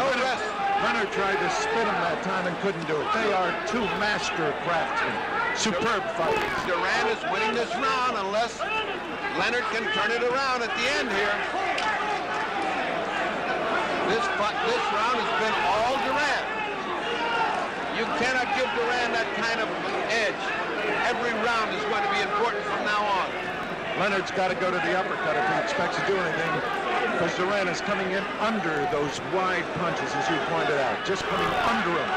No rest. Leonard tried to spin him that time and couldn't do it. They are two master craftsmen. Superb fighters. Durán is winning this round unless Leonard can turn it around at the end here. This round has been all Durán. You cannot give Durán that kind of edge. Every round is going to be important from now on. Leonard's got to go to the uppercut if he expects to do anything, because Durán is coming in under those wide punches, as you pointed out, just coming under him.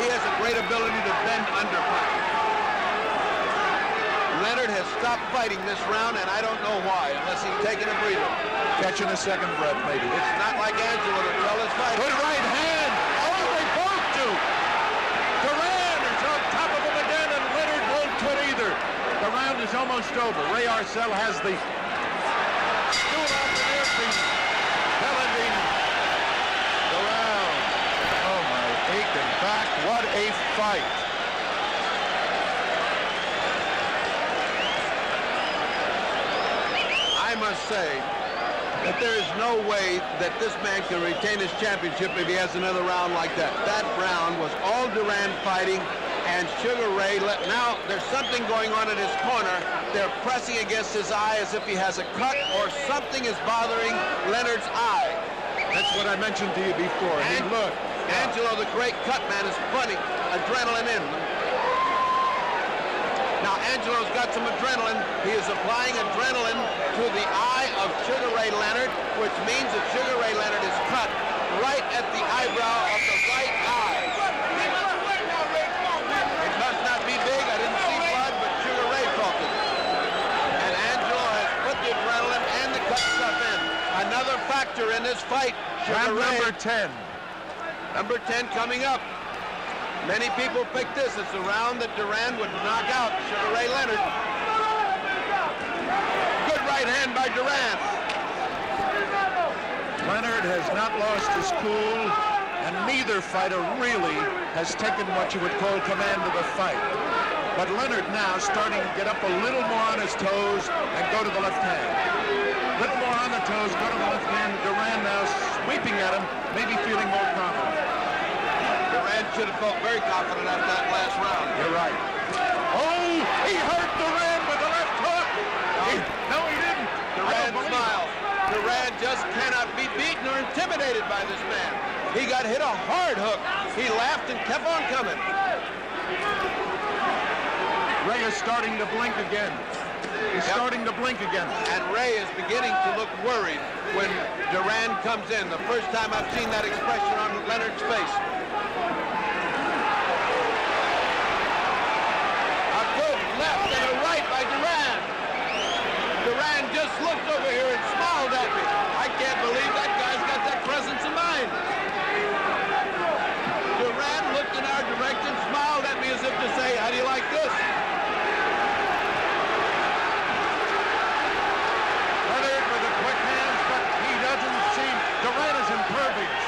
He has a great ability to bend under punches. Leonard has stopped fighting this round, and I don't know why, unless he's taking a breather. Catching a second breath, maybe. It's not like Angelo to tell his fight. Good right hand. Oh, they both do. Durán is on top of him again, and Leonard won't quit either. The round is almost over. Ray Arcel has the stool off the earpiece, telling the round. Oh, my aching back. fight. I must say that there is no way that this man can retain his championship if he has another round like that. That round was all Durán fighting, and Sugar Ray now there's something going on in his corner. They're pressing against his eye as if he has a cut or something is bothering Leonard's eye. That's what I mentioned to you before. And look, Angelo, the great cut man, is putting adrenaline in. Now Angelo's got some adrenaline. He is applying adrenaline to the eye of Sugar Ray Leonard, which means that Sugar Ray Leonard is cut right at the eyebrow of the right eye. It must not be big. I didn't see blood, but Sugar Ray felt it. And Angelo has put the adrenaline and the cut stuff in. Another factor in this fight. round Sugar Ray, number 10. number 10 coming up. Many people picked this as the round that Durán would knock out Sugar Ray Leonard. Good right hand by Durán. Leonard has not lost his cool, and neither fighter really has taken what you would call command of the fight. But Leonard now starting to get up a little more on his toes and go to the left hand. A little more on the toes, go to the left hand. Durán now sweeping at him, maybe feeling more confident. Durán should have felt very confident after that last round. You're right. Oh, he hurt Durán with the left hook. No, he didn't. Durán smiled. Durán just cannot be beaten or intimidated by this man. He got hit a hard hook. He laughed and kept on coming. Ray is starting to blink again. He's starting to blink again. And Ray is beginning to look worried when Durán comes in. The first time I've seen that expression on Leonard's face. A good left and a right by Durán. Durán just looked over here and smiled at me. I can't believe that guy's got that presence of mind. Durán looked in our direction, smiled at me as if to say, how do you like this? Leonard with the quick hands, but he doesn't seem... Durán is impervious.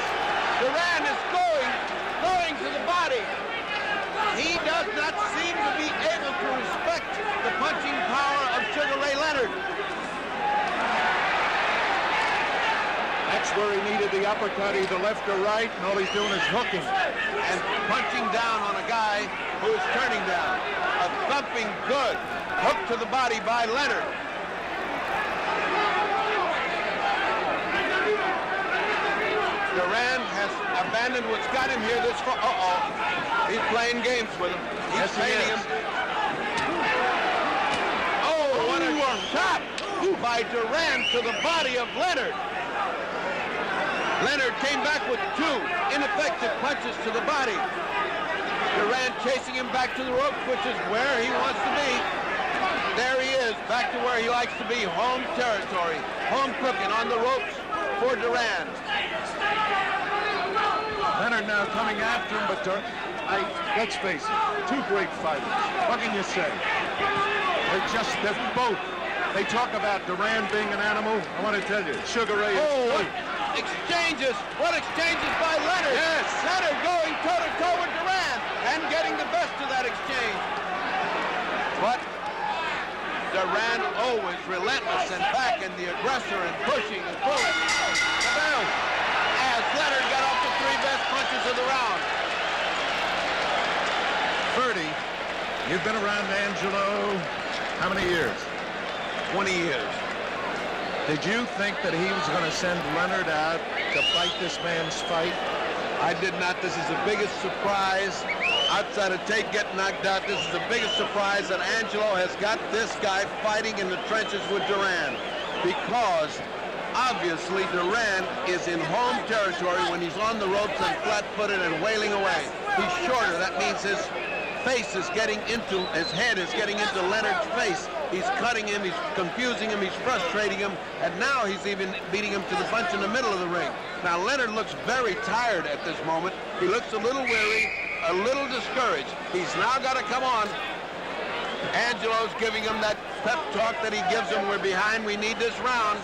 Durán is going to the body. He does not seem to be able to respect the punching power of Sugar Ray Leonard. That's where he needed the uppercut, either left or right, and all he's doing is hooking. And punching down on a guy who is turning down. A thumping good hook to the body by Leonard. Durán has abandoned what's got him here this far. He's playing games with him. He's painting him. Oh, what a shot by Durán to the body of Leonard. Leonard came back with two ineffective punches to the body. Durán chasing him back to the ropes, which is where he wants to be. There he is, back to where he likes to be, home territory. Home cooking on the ropes for Durán. Leonard now coming after him, but let's face it, two great fighters. What can you say? They're both. They talk about Durán being an animal. I want to tell you, Sugar Ray is exchanges. What exchanges by Leonard. Yes. Leonard going toe-to-toe with Durán and getting the best of that exchange. But Durán always relentless and back in the aggressor and pushing and pulling. As Leonard got off the three best punches of the round. Ferdy, you've been around Angelo how many years? 20 years. Did you think that he was going to send Leonard out to fight this man's fight? I did not. This is the biggest surprise. Outside of Tate getting knocked out, this is the biggest surprise that Angelo has got this guy fighting in the trenches with Durán. Because obviously Durán is in home territory when he's on the ropes and flat-footed and wailing away. He's shorter. That means his face is getting into, his head is getting into Leonard's face. He's cutting him, he's confusing him, he's frustrating him, and now he's even beating him to the punch in the middle of the ring. Now Leonard looks very tired at this moment. He looks a little weary, a little discouraged. He's now got to come on. Angelo's giving him that pep talk that he gives him. We're behind, we need this round.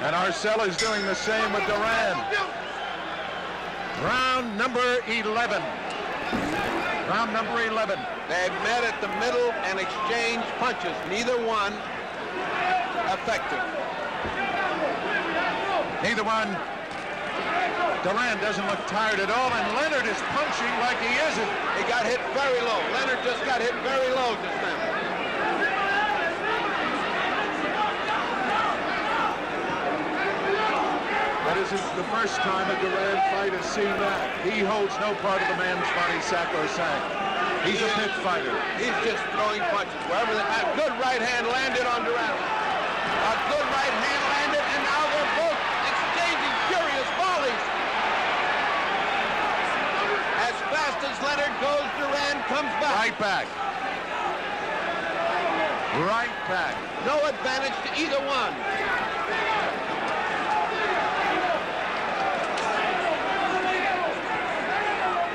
And Arcella's doing the same with Durán. Round number 11. Round number 11. They met at the middle and exchanged punches. Neither one effective. Neither one. Durán doesn't look tired at all, and Leonard is punching like he isn't. He got hit very low. Leonard just got hit very low just then. That isn't the first time a Durán fight has seen that. He holds no part of the man's body sacrosanct. He's a pit fighter. He's just throwing punches wherever they are. Good right hand landed on Durán. A good right hand landed, and now they're both exchanging furious volleys. As fast as Leonard goes, Durán comes back. Right back. Right back. No advantage to either one.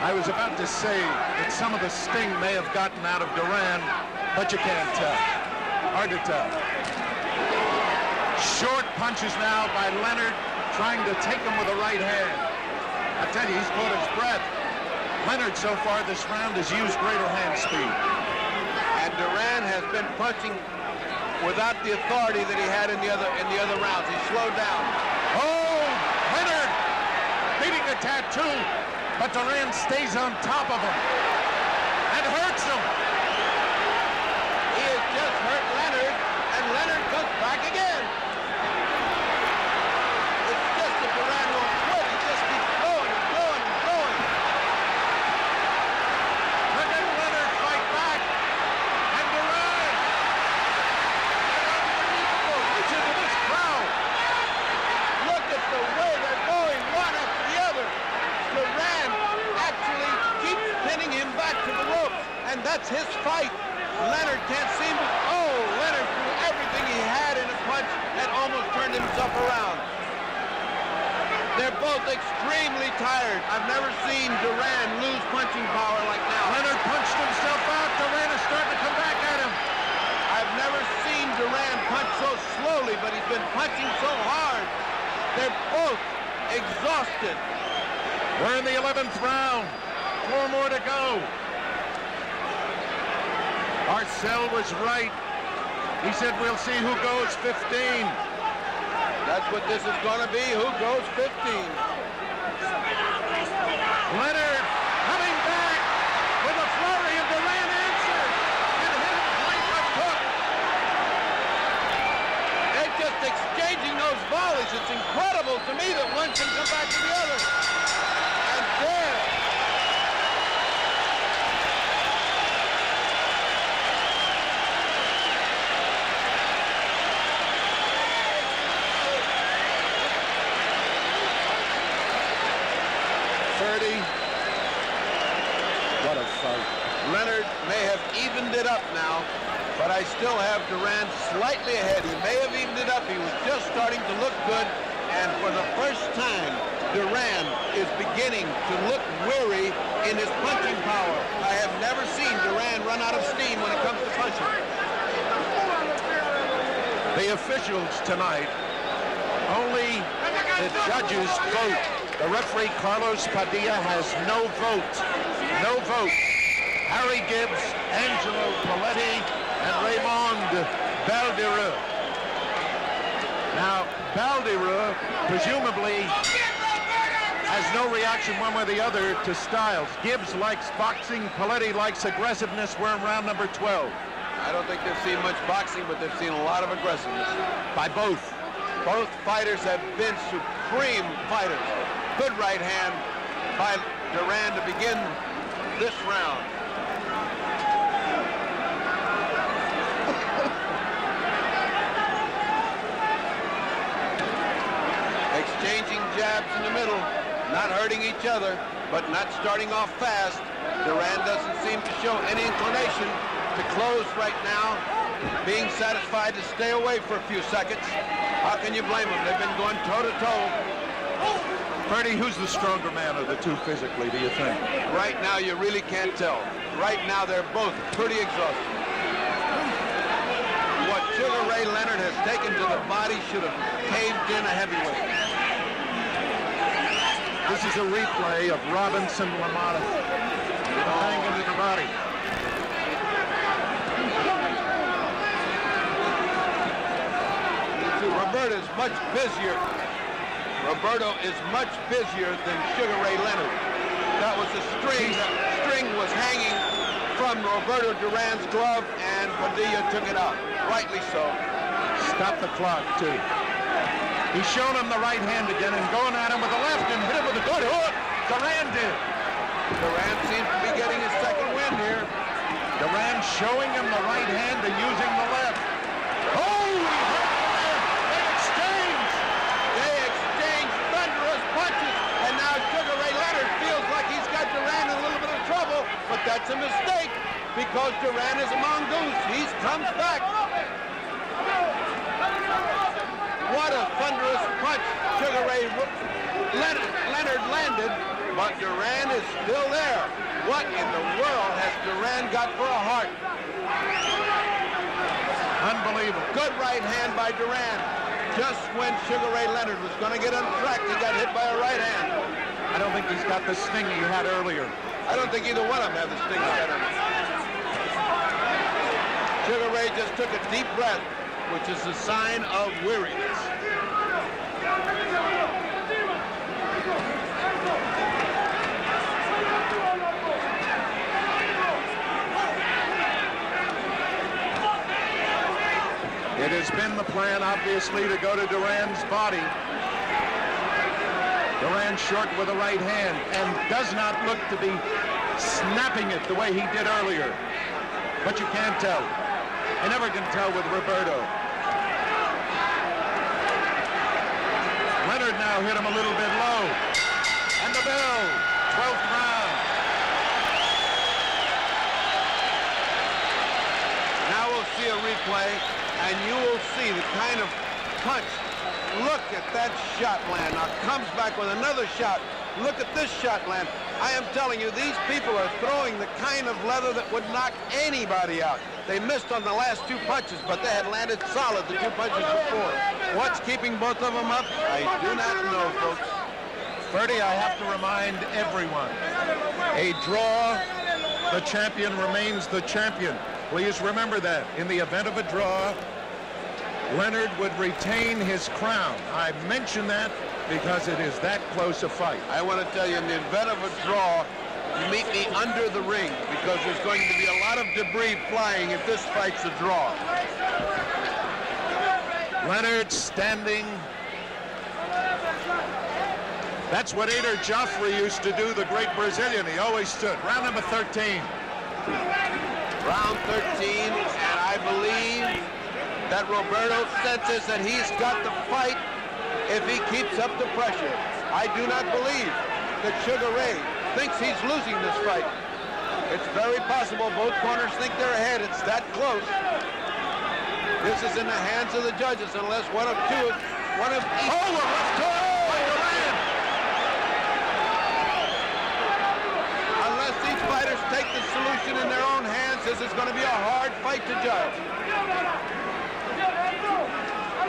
I was about to say that some of the sting may have gotten out of Durán, but you can't tell. Hard to tell. Short punches now by Leonard, trying to take him with the right hand. I tell you, he's caught his breath. Leonard, so far this round, has used greater hand speed. And Durán has been punching without the authority that he had in the other rounds. He slowed down. Oh, Leonard beating a tattoo, but Durán stays on top of him and hurts him. He has just hurt Leonard, and Leonard comes back again. It's just that Durán won't quit. He just keeps going and going and going. And then Leonard fight back, and Durán. Unbelievable reaches of this crowd. Look at the way they're going, one after the other. Durán actually keeps pinning him back to the ropes, and that's his fight. Leonard can't seem to... Oh, Leonard threw everything he had in a punch and almost turned himself around. They're both extremely tired. I've never seen Durán lose punching power like now. Leonard punched himself out. Durán is starting to come back at him. I've never seen Durán punch so slowly, but he's been punching so hard. They're both exhausted. We're in the 11th round. 4 more to go. Marcel was right. He said we'll see who goes 15. That's what this is going to be. Who goes 15? Leonard coming back with a flurry, and Durán answered and hit him like a hook. They're just exchanging those volleys. It's incredible to me that one can come back to the other. And there. What a fight. Leonard may have evened it up now, but I still have Durán slightly ahead. He may have evened it up. He was just starting to look good, and for the first time, Durán is beginning to look weary in his punching power. I have never seen Durán run out of steam when it comes to punching. The officials tonight, only the judges vote. The referee, Carlos Padilla, has no vote. No vote. Harry Gibbs, Angelo Paletti, and Raymond Baldereux. Now, Baldereux presumably has no reaction one way or the other to Styles. Gibbs likes boxing. Paletti likes aggressiveness. We're in round number 12. I don't think they've seen much boxing, but they've seen a lot of aggressiveness. By both. Both fighters have been supreme fighters. Good right hand by Durán to begin this round. Exchanging jabs in the middle, not hurting each other, but not starting off fast. Durán doesn't seem to show any inclination to close right now, being satisfied to stay away for a few seconds. How can you blame them? They've been going toe-to-toe. Bertie, who's the stronger man of the two physically, do you think? Right now, you really can't tell. Right now, they're both pretty exhausted. What Sugar Ray Leonard has taken to the body should have caved in a heavyweight. This is a replay of Robinson-LaMotta. Bang into the body. Roberto is much busier. Roberto is much busier than Sugar Ray Leonard. That was a string. That string was hanging from Roberto Duran's glove, and Padilla took it out. Rightly so. Stop the clock, too. He's shown him the right hand again and going at him with the left and hit him with a good hook. Durán did. Durán seems to be getting his second win here. Durán showing him the right hand and using the left. Oh, he hurt the left. They exchange. They exchange thunderous punches, and now Sugar Ray Leonard feels like he's got Durán in a little bit of trouble, but that's a mistake because Durán is a mongoose. He comes back. What a thunderous punch Sugar Ray Leonard landed, but Durán is still there. What in the world has Durán got for a heart? Unbelievable. Good right hand by Durán. Just when Sugar Ray Leonard was going to get on track, he got hit by a right hand. I don't think he's got the sting he had earlier. I don't think either one of them have the sting he had on him. Sugar Ray just took a deep breath, which is a sign of weariness. It has been the plan, obviously, to go to Durán's body. Durán short with the right hand and does not look to be snapping it the way he did earlier. But you can't tell. I never can tell with Roberto. Leonard now hit him a little bit low. And the bell, 12th round. Now we'll see a replay, and you will see the kind of punch. Look at that shot land. Now comes back with another shot. Look at this shot land. I am telling you, these people are throwing the kind of leather that would knock anybody out. They missed on the last two punches, but they had landed solid the two punches before. What's keeping both of them up? I do not know, folks. Ferdy, I have to remind everyone, a draw, the champion remains the champion. Please remember that. In the event of a draw, Leonard would retain his crown. I mention that because it is that close a fight. I want to tell you, in the event of a draw, you meet me under the ring because there's going to be a lot of debris flying if this fight's a draw. Leonard standing. That's what Ader Joffrey used to do, the great Brazilian. He always stood. Round number 13. Round 13, and I believe that Roberto senses that he's got the fight if he keeps up the pressure. I do not believe that Sugar Ray thinks he's losing this fight. It's very possible both corners think they're ahead. It's that close. This is in the hands of the judges unless one of each. Oh, a left hook by Durán. Unless these fighters take the solution in their own hands, this is going to be a hard fight to judge.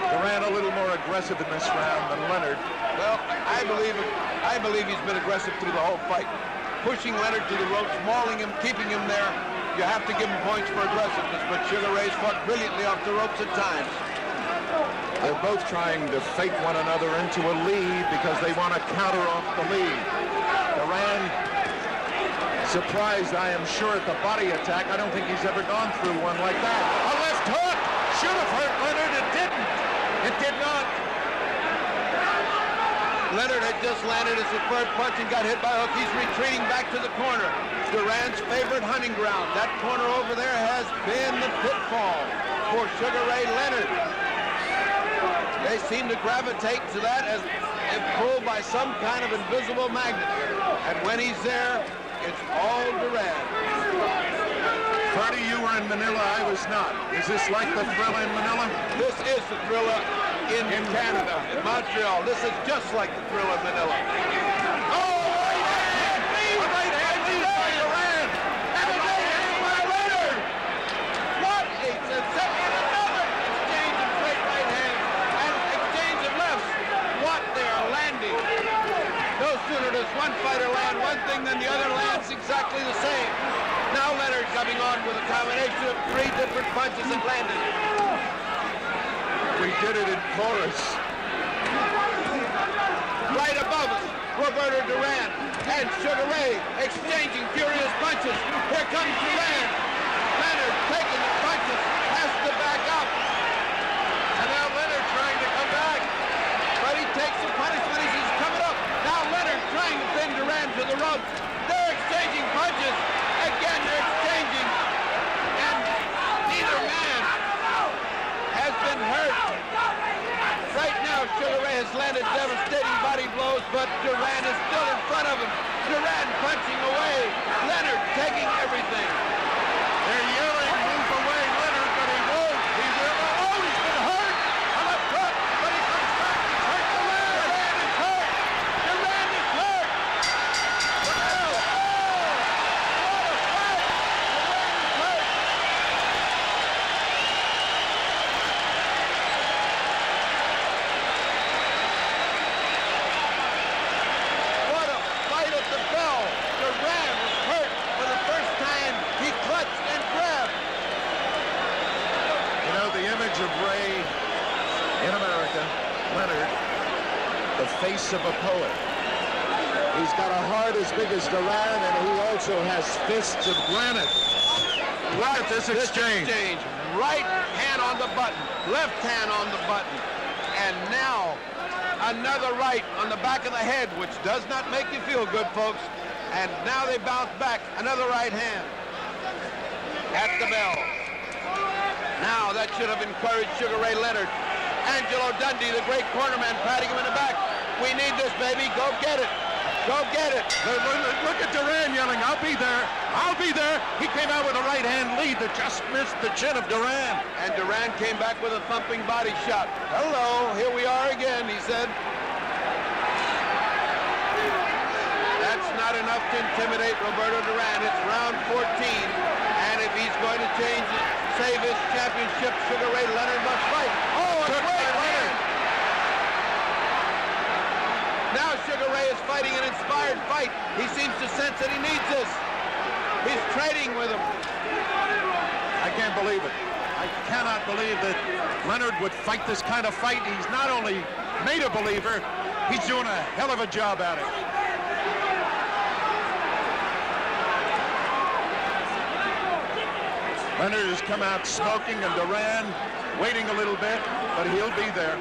Durán a little more aggressive in this round than Leonard. Well, I believe he's been aggressive through the whole fight. Pushing Leonard to the ropes, mauling him, keeping him there. You have to give him points for aggressiveness, but Sugar Ray's fought brilliantly off the ropes at times. They're both trying to fake one another into a lead because they want to counter off the lead. Durán surprised, I am sure, at the body attack. I don't think he's ever gone through one like that. A left hook should have hurt Leonard. It didn't. It did not. Leonard had just landed his third punch and got hit by a hook. He's retreating back to the corner. Durán's favorite hunting ground. That corner over there has been the pitfall for Sugar Ray Leonard. They seem to gravitate to that as if pulled by some kind of invisible magnet. And when he's there, it's all Durán. Ferdy, you were in Manila. I was not. Is this like the Thrilla in Manila? This is the Thrilla in Canada, in Montreal. This is just like the Thrilla in Manila. Oh, right hand lead by Durán. And a right hand by Leonard. What a sensation. Another exchange of straight right hands and exchange of lefts. What they are landing. No sooner does one fighter land one thing, swing, then the other lands exactly the same. Now Leonard coming on with a combination of 3 different punches that landed. We did it in chorus. Right above us, Roberto Durán and Sugar Ray exchanging furious punches. Here comes Durán. Leonard taking the punches, has to back up. And now Leonard trying to come back. But he takes the punishment as he's coming up. Now Leonard trying to pin Durán to the ropes. They're exchanging punches. Again, they're exchanging. And neither man has been hurt. Right now, Sugar Ray has landed devastating body blows, but Durán is still in front of him. Durán punching away. Leonard taking everything. They're yelling, move away, Leonard, but he won't. He will. Oh, he's been hurt. On the front, but he comes back. He's hurt. Durán is hurt. Durán is hurt. Look out. What a fight. Durán is hurt. What a fight at the bell. Durán was hurt for the first time. He clutched and grabbed. You know, the image of Ray in America, Leonard, the face of a poet. He's got a heart as big as Durán, and he also has fists of granite. Look at this exchange. Right hand on the button, left hand on the button. And now, another right on the back of the head, which does not make you feel good, folks. And now they bounce back, another right hand at the bell. Now that should have encouraged Sugar Ray Leonard. Angelo Dundee, the great cornerman, patting him in the back. We need this, baby. Go get it. Go get it. Look at Durán yelling, I'll be there. I'll be there. He came out with a right hand lead that just missed the chin of Durán. And Durán came back with a thumping body shot. Hello, here we are again, he said. That's not enough to intimidate Roberto Durán. It's round 14. And if he's going to save his championship, Sugar Ray Leonard must fight. Oh, a great hand. Now Sugar Ray is fighting an inspired fight. He seems to sense that he needs this. He's trading with him. I can't believe it. I cannot believe that Leonard would fight this kind of fight. He's not only made a believer, he's doing a hell of a job at it. Leonard has come out smoking, and Durán waiting a little bit, but he'll be there.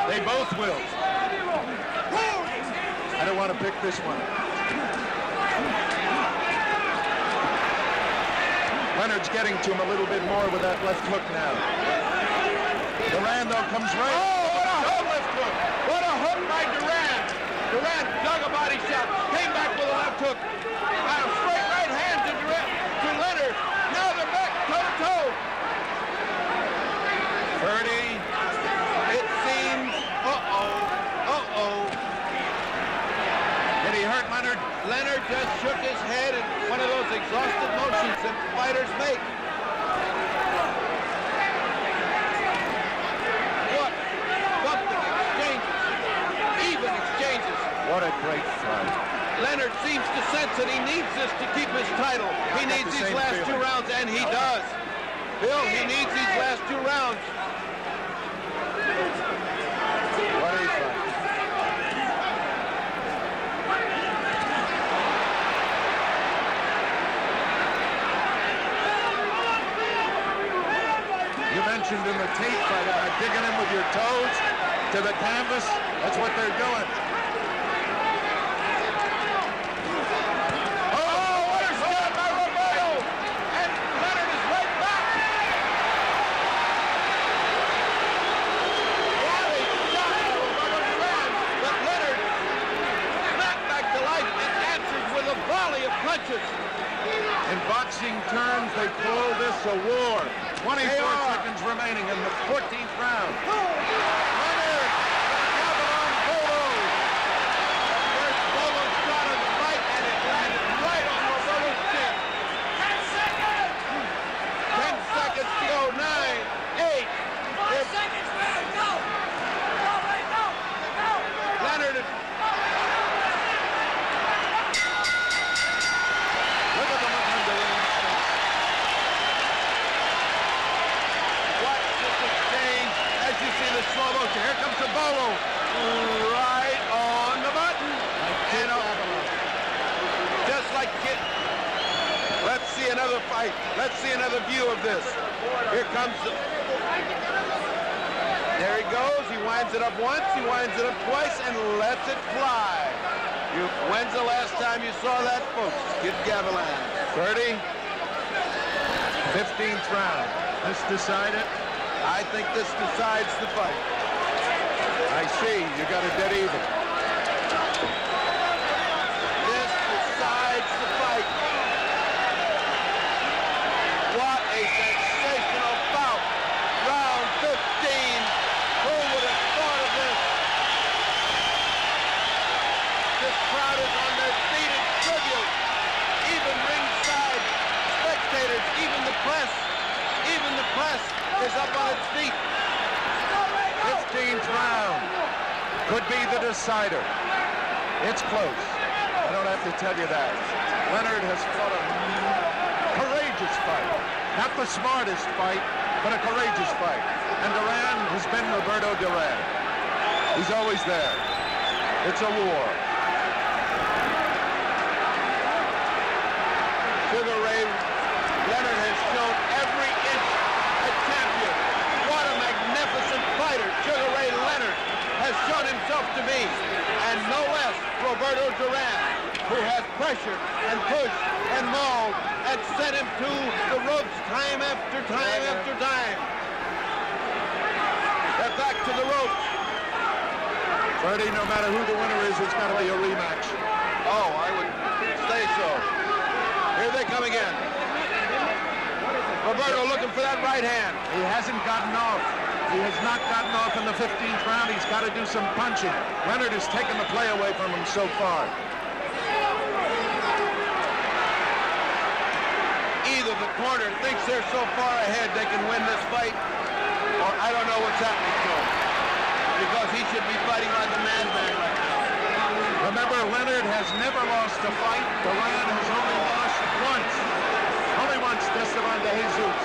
They both will. I don't want to pick this one. Leonard's getting to him a little bit more with that left hook now. Durán, though, comes right. Oh, what a hook! Left hook. What a hook by Durán. Durán dug a body shot, came back with a left hook. A straight right hand to Leonard. Now they're back toe-to-toe. 30. It seems, Did he hurt Leonard? Leonard just shook his head in one of those exhausted motions that fighters make. What bumping exchanges, even exchanges. What a great fight. Leonard seems to sense that he needs this to keep his title. He needs these last 2 rounds, and he does. Bill, he needs these last 2 rounds. What a fight. You mentioned in the tape fight about digging him with your toes to the canvas. That's what they're doing. In boxing terms, they call this a war. 24 seconds remaining in the 14th round. Leonard, Avalon Bolo. First Bolo shot of the fight, and it landed right on Roberto's chin. 10 seconds! 10 seconds to go. 9, 8. 5 seconds, man. Go! Go, Leonard. Let's see another view of this. Here comes there he goes. He winds it up once, he winds it up twice, and lets it fly. When's the last time you saw that, folks? Kid Gavilan. 30. 15th round. This decided? I think this decides the fight. I see. You got a dead even. This decides the fight. What a sensational bout. Round 15. Who would have thought of this? This crowd is on their feet in tribute. Even ringside spectators, even the press is up on its feet. 15th round could be the decider. It's close. I don't have to tell you that. Leonard has fought a courageous fight. Not the smartest fight, but a courageous fight. And Durán has been Roberto Durán. He's always there. It's a war. Sugar Ray Leonard has shown every inch a champion. What a magnificent fighter Sugar Ray Leonard has shown himself to be. And no less Roberto Durán, who has pressured and pushed and mauled and sent him to the ropes time after time after time. They're back to the ropes. Freddie, no matter who the winner is, it's got to be a rematch. Oh, I would say so. Here they come again. Roberto looking for that right hand. He hasn't gotten off. He has not gotten off in the 15th round. He's got to do some punching. Leonard has taken the play away from him so far. Either the corner thinks they're so far ahead they can win this fight, or I don't know what's happening to him. Because he should be fighting like a madman right now. Remember, Leonard has never lost a fight. Durán has only lost once. Only once, Esteban de Jesus.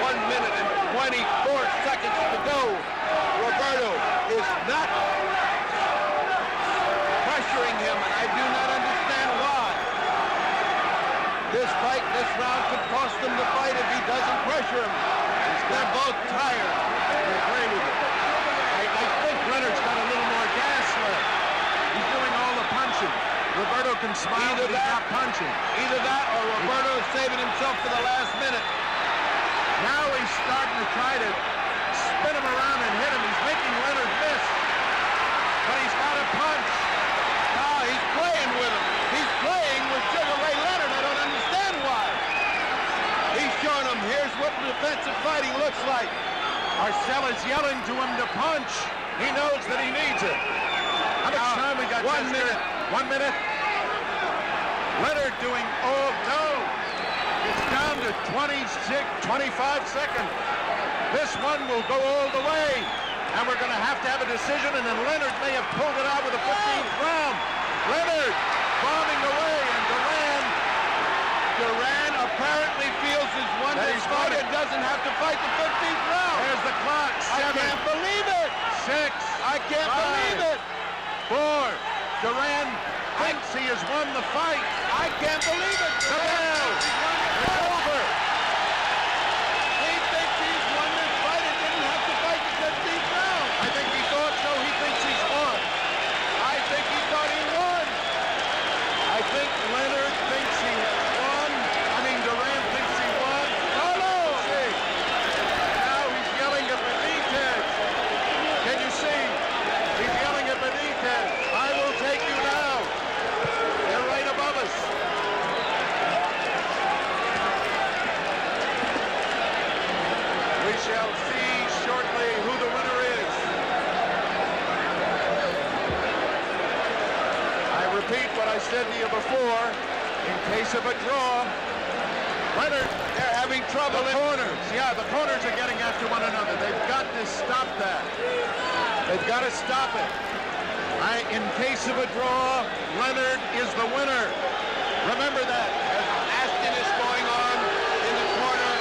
1 minute and 24 seconds to go. Roberto is not pressuring him, and I do not understand why. This fight, this round could cost him the fight if he doesn't pressure him. They're both tired. I agree with you. I think Leonard's got a little more gas left. He's doing all the punching. Roberto can smile, but he's not punching. Either that or Roberto is saving himself for the last minute. Now he's starting to try to spin him around and hit him. He's making Leonard miss. But he's got to punch. Now he's playing with him. He's playing with Sugar Ray Leonard. I don't understand why. He's showing him, here's what defensive fighting looks like. Marcella's yelling to him to punch. He knows that he needs it. How much time we got? 1 minute. 1 minute. Leonard doing, oh no. It's down to 25 seconds. This one will go all the way. And we're going to have a decision, and then Leonard may have pulled it out with the 15th round. Leonard bombing away, and Durán apparently feels he's won this fight and doesn't have to fight the 15th round. There's the clock. 7. I can't believe it. 6. I can't believe it. 4. Durán thinks he has won the fight. I can't believe it. The bell. It's over. He thinks he's won this fight and didn't have to fight the 15th round. I think he thought so. He thinks he's won. I think he thought he won. I think Leonard thinks he has won. I mean, Durán thinks he won. Oh, no. See. Now he's yelling at Benitez. Can you see? He's yelling at Benitez. I will take you now. They're right above us. We shall see shortly who the winner is. I repeat what I said to you before. In case of a draw, Leonard, They're having trouble. the corners. Yeah, the corners are getting after one another. They've got to stop that. They've got to stop it. In case of a draw, Leonard is the winner. Remember that. There's nastiness going on in the corner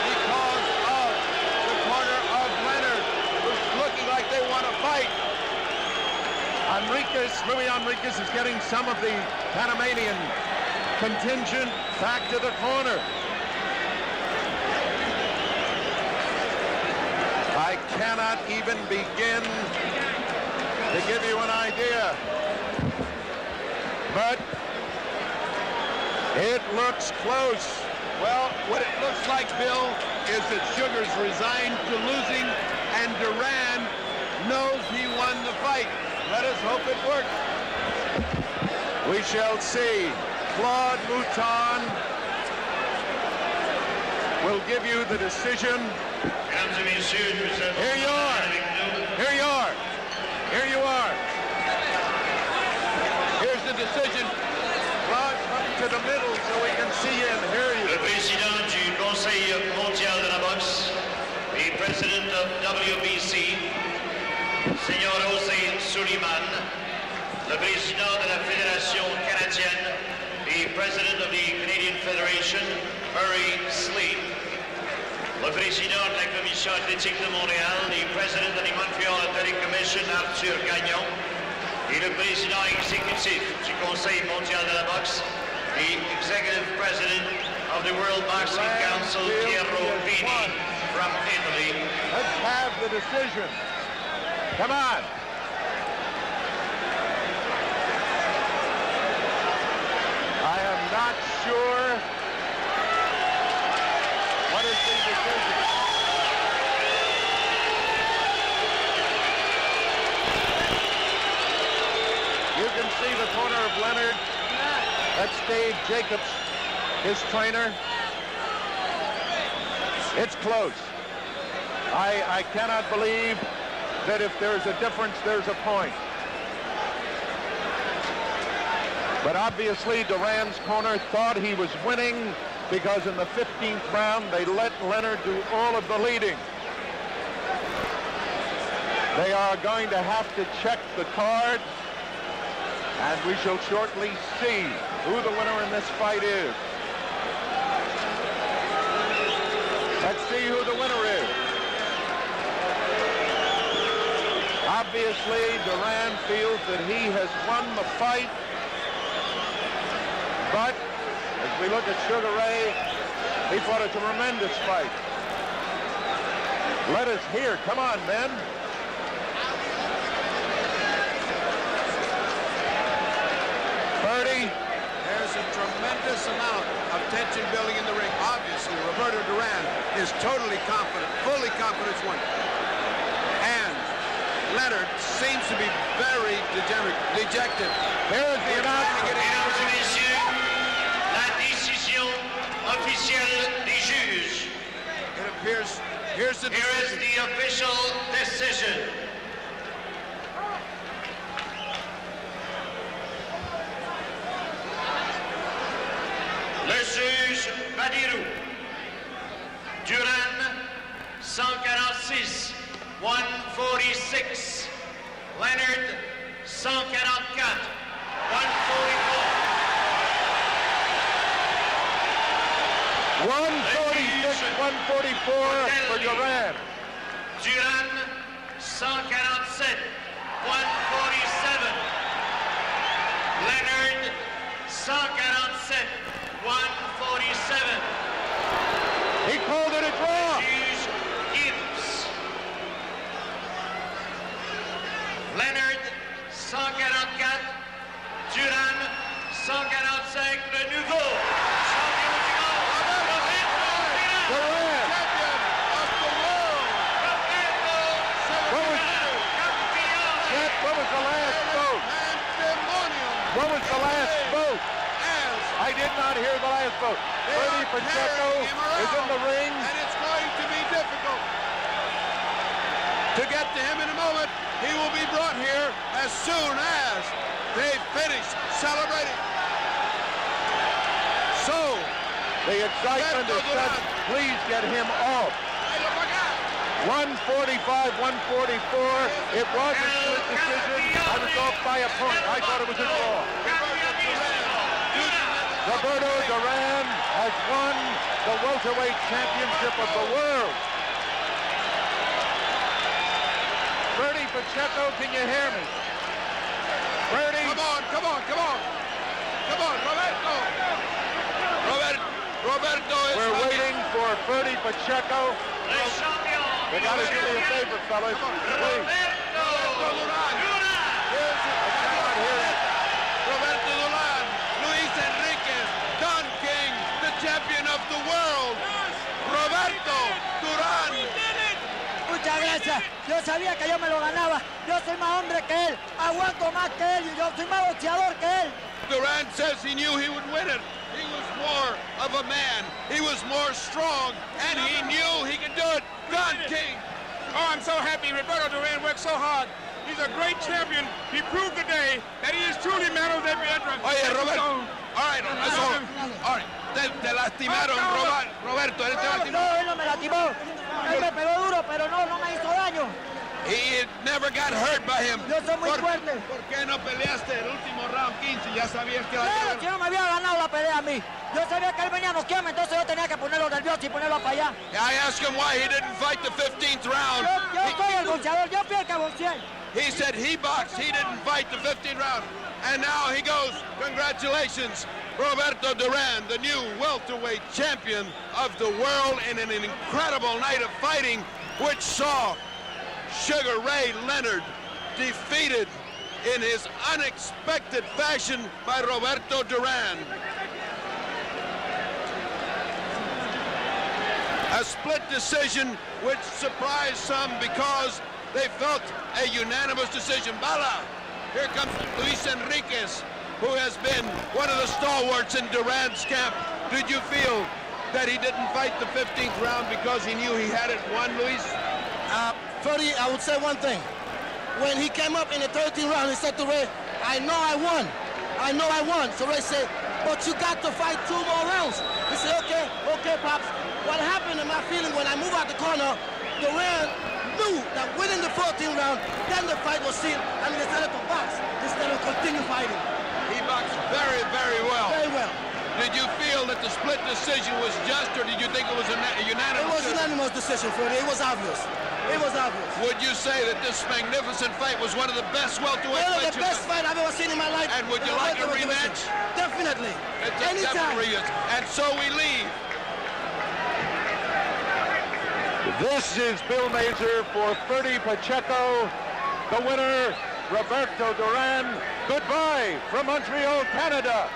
because of the corner of Leonard, who's looking like they want to fight. Luis Enriquez is getting some of the Panamanian contingent back to the corner. I cannot even begin to give you an idea. But it looks close. Well, what it looks like, Bill, is that Sugar's resigned to losing, and Durán knows he won the fight. Let us hope it works. We shall see. Claude Mouton will give you the decision. Here you are. Here you are. Here you are. Here's the decision. Claude, come to the middle so we can see you and hear you. Le président du Conseil mondial de la boxe et president of WBC, Seigneur José Suleiman, le président de la Fédération canadienne et president of the Canadian Federation, Murray Sleep, le président de la Commission athlétique de Montréal et president de la Montreal Athletic Commission, Arthur Gagnon, et le président exécutif du Conseil mondial de la boxe et executive president of the World Boxing Council, Piero Bini, from Italy. Let's have the decision. Come on. I am not sure what is the decision. You can see the corner of Leonard. That's Dave Jacobs, his trainer. It's close. I cannot believe that if there's a difference, there's a point. But obviously, Durán's corner thought he was winning because in the 15th round, they let Leonard do all of the leading. They are going to have to check the card, and we shall shortly see who the winner in this fight is. Let's see who the winner is. Obviously, Durán feels that he has won the fight. But as we look at Sugar Ray, he fought a tremendous fight. Let us hear. Come on, men. Bertie. There's a tremendous amount of tension building in the ring. Obviously, Roberto Durán is totally confident, fully confident he's won. And Leonard seems to be very dejected. Here's the announcement. Mesdames et messieurs, la décision officielle des juges. It appears, here's the Here is decision. the official decision. Le juge Badirou. Durán, 146, 146. Leonard, 144, 144. 146, 144 for Durán. Durán, 147, 147. Leonard, 147, 147. He called it a draw. Juge Gibbs. Leonard, 144. Durán, 145. Le nouveau champion du monde. Durán. Champion of the world. What was the last vote? Pandemonium. What was the last vote? As I did not hear the last vote. they Bertie are Pacheco carrying him is in the around, ring. and it's going to be difficult to get to him in a moment. He will be brought here as soon as they finish celebrating. So, The excitement is such, please get him off. 145, 144. It was a split decision. I was off by a point. I thought it was a draw. Roberto Durán has won the welterweight championship of the world. Bertie Pacheco, can you hear me? Bertie? Come on, come on, come on. Come on, Roberto. Roberto is... We're waiting for Ferdy Pacheco. Le champion. They got to do me a favor, fellas. Please. Roberto Durán. I cannot hear it. Roberto Durán. Luis Enriquez. Don King, the champion of the world. Roberto Durán. Muchas gracias. Yo sabía que yo me lo ganaba. Yo soy más hombre que él. Aguanto más que él y yo soy más boxeador que él. Durán says he knew he would win it. He was more of a man. He was more strong, and he knew he could do it. Don King. Oh, I'm so happy. Roberto Durán worked so hard. He's a great champion. He proved today that he is truly man of every entrance. Oye, Roberto. All right, that's all. All right. Te lastimaron, Roberto. Él te lastimó. No, él no me lastimó. Él me pegó duro, pero no me hizo daño. He never got hurt by him. Yo soy muy fuerte. ¿Por qué no peleaste el último round 15? Ya sabías que... Claro, si no me había ganado la pelea a mí. Yo sabía que él venía a noquearme, entonces yo tenía que ponerlo nervioso y ponerlo para allá. I asked him why he didn't fight the 15th round. Yo soy el boxeador, yo fui el que boxeé. He said he boxed, he didn't fight the 15th round. And now he goes, congratulations, Roberto Durán, the new welterweight champion of the world in an incredible night of fighting, which saw Sugar Ray Leonard defeated in his unexpected fashion by Roberto Durán. A split decision which surprised some because they felt a unanimous decision. Bala, here comes Luis Enriquez, who has been one of the stalwarts in Durán's camp. Did you feel that he didn't fight the 15th round because he knew he had it won, Luis? Ferdy, I would say one thing. When he came up in the 13th round, he said to Ray, I know I won. I know I won. So Ray said, but you got to fight 2 more rounds. He said, okay, Pops. What happened in my feeling when I moved out the corner, Durán knew that winning the 14th round, then the fight was sealed, and he decided to box instead of continue fighting. He boxed very, very well. Very well. Did you feel that the split decision was just, or did you think it was a unanimous? It was a unanimous decision, Ferdy. It was obvious. It was obvious. Would you say that this magnificent fight was one of the best welterweight One of fights? the best fight I've ever seen in my life. And would you like a rematch? Definitely. It's a Anytime. definitely rematch. And so we leave. This is Bill Mazur for Ferdy Pacheco. The winner, Roberto Durán. Goodbye from Montreal, Canada.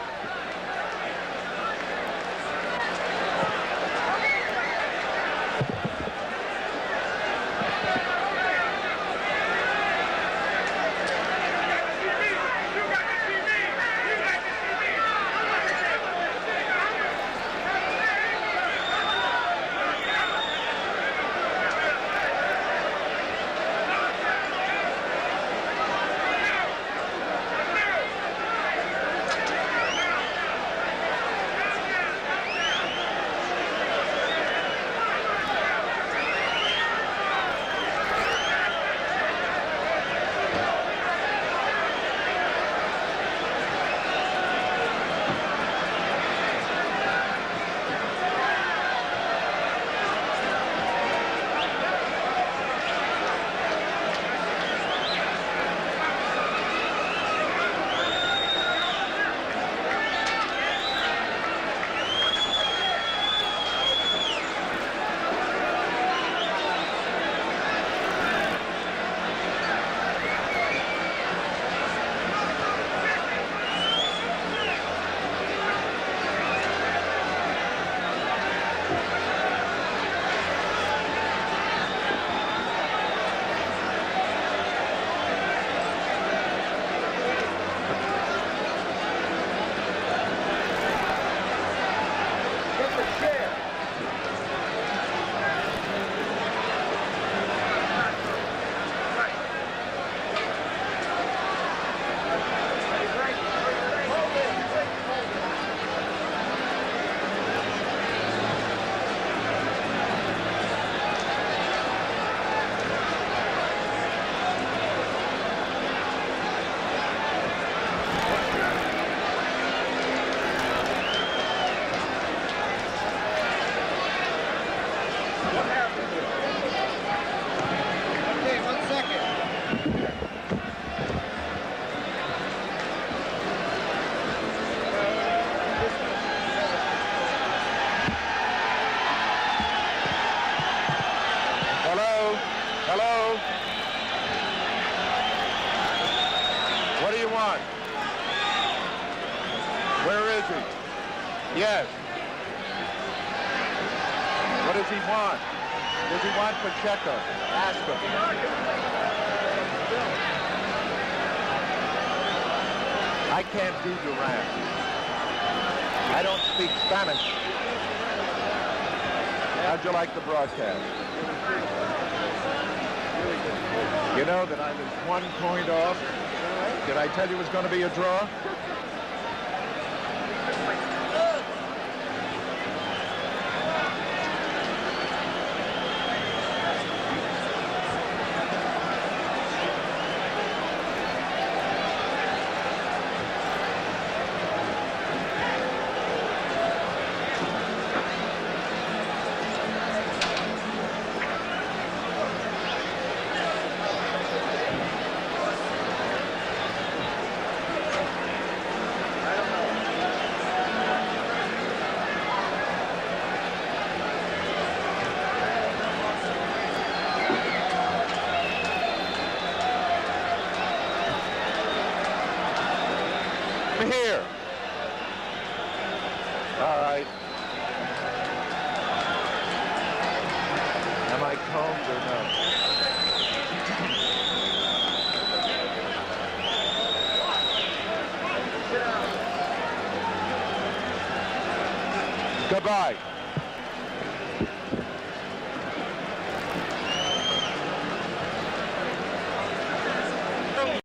he? Yes. What does he want? Does he want Pacheco? Ask him. I can't do Durán. I don't speak Spanish. How'd you like the broadcast? You know that I was 1 point off. Did I tell you it was going to be a draw? Here. All right. Am I combed or no? Goodbye.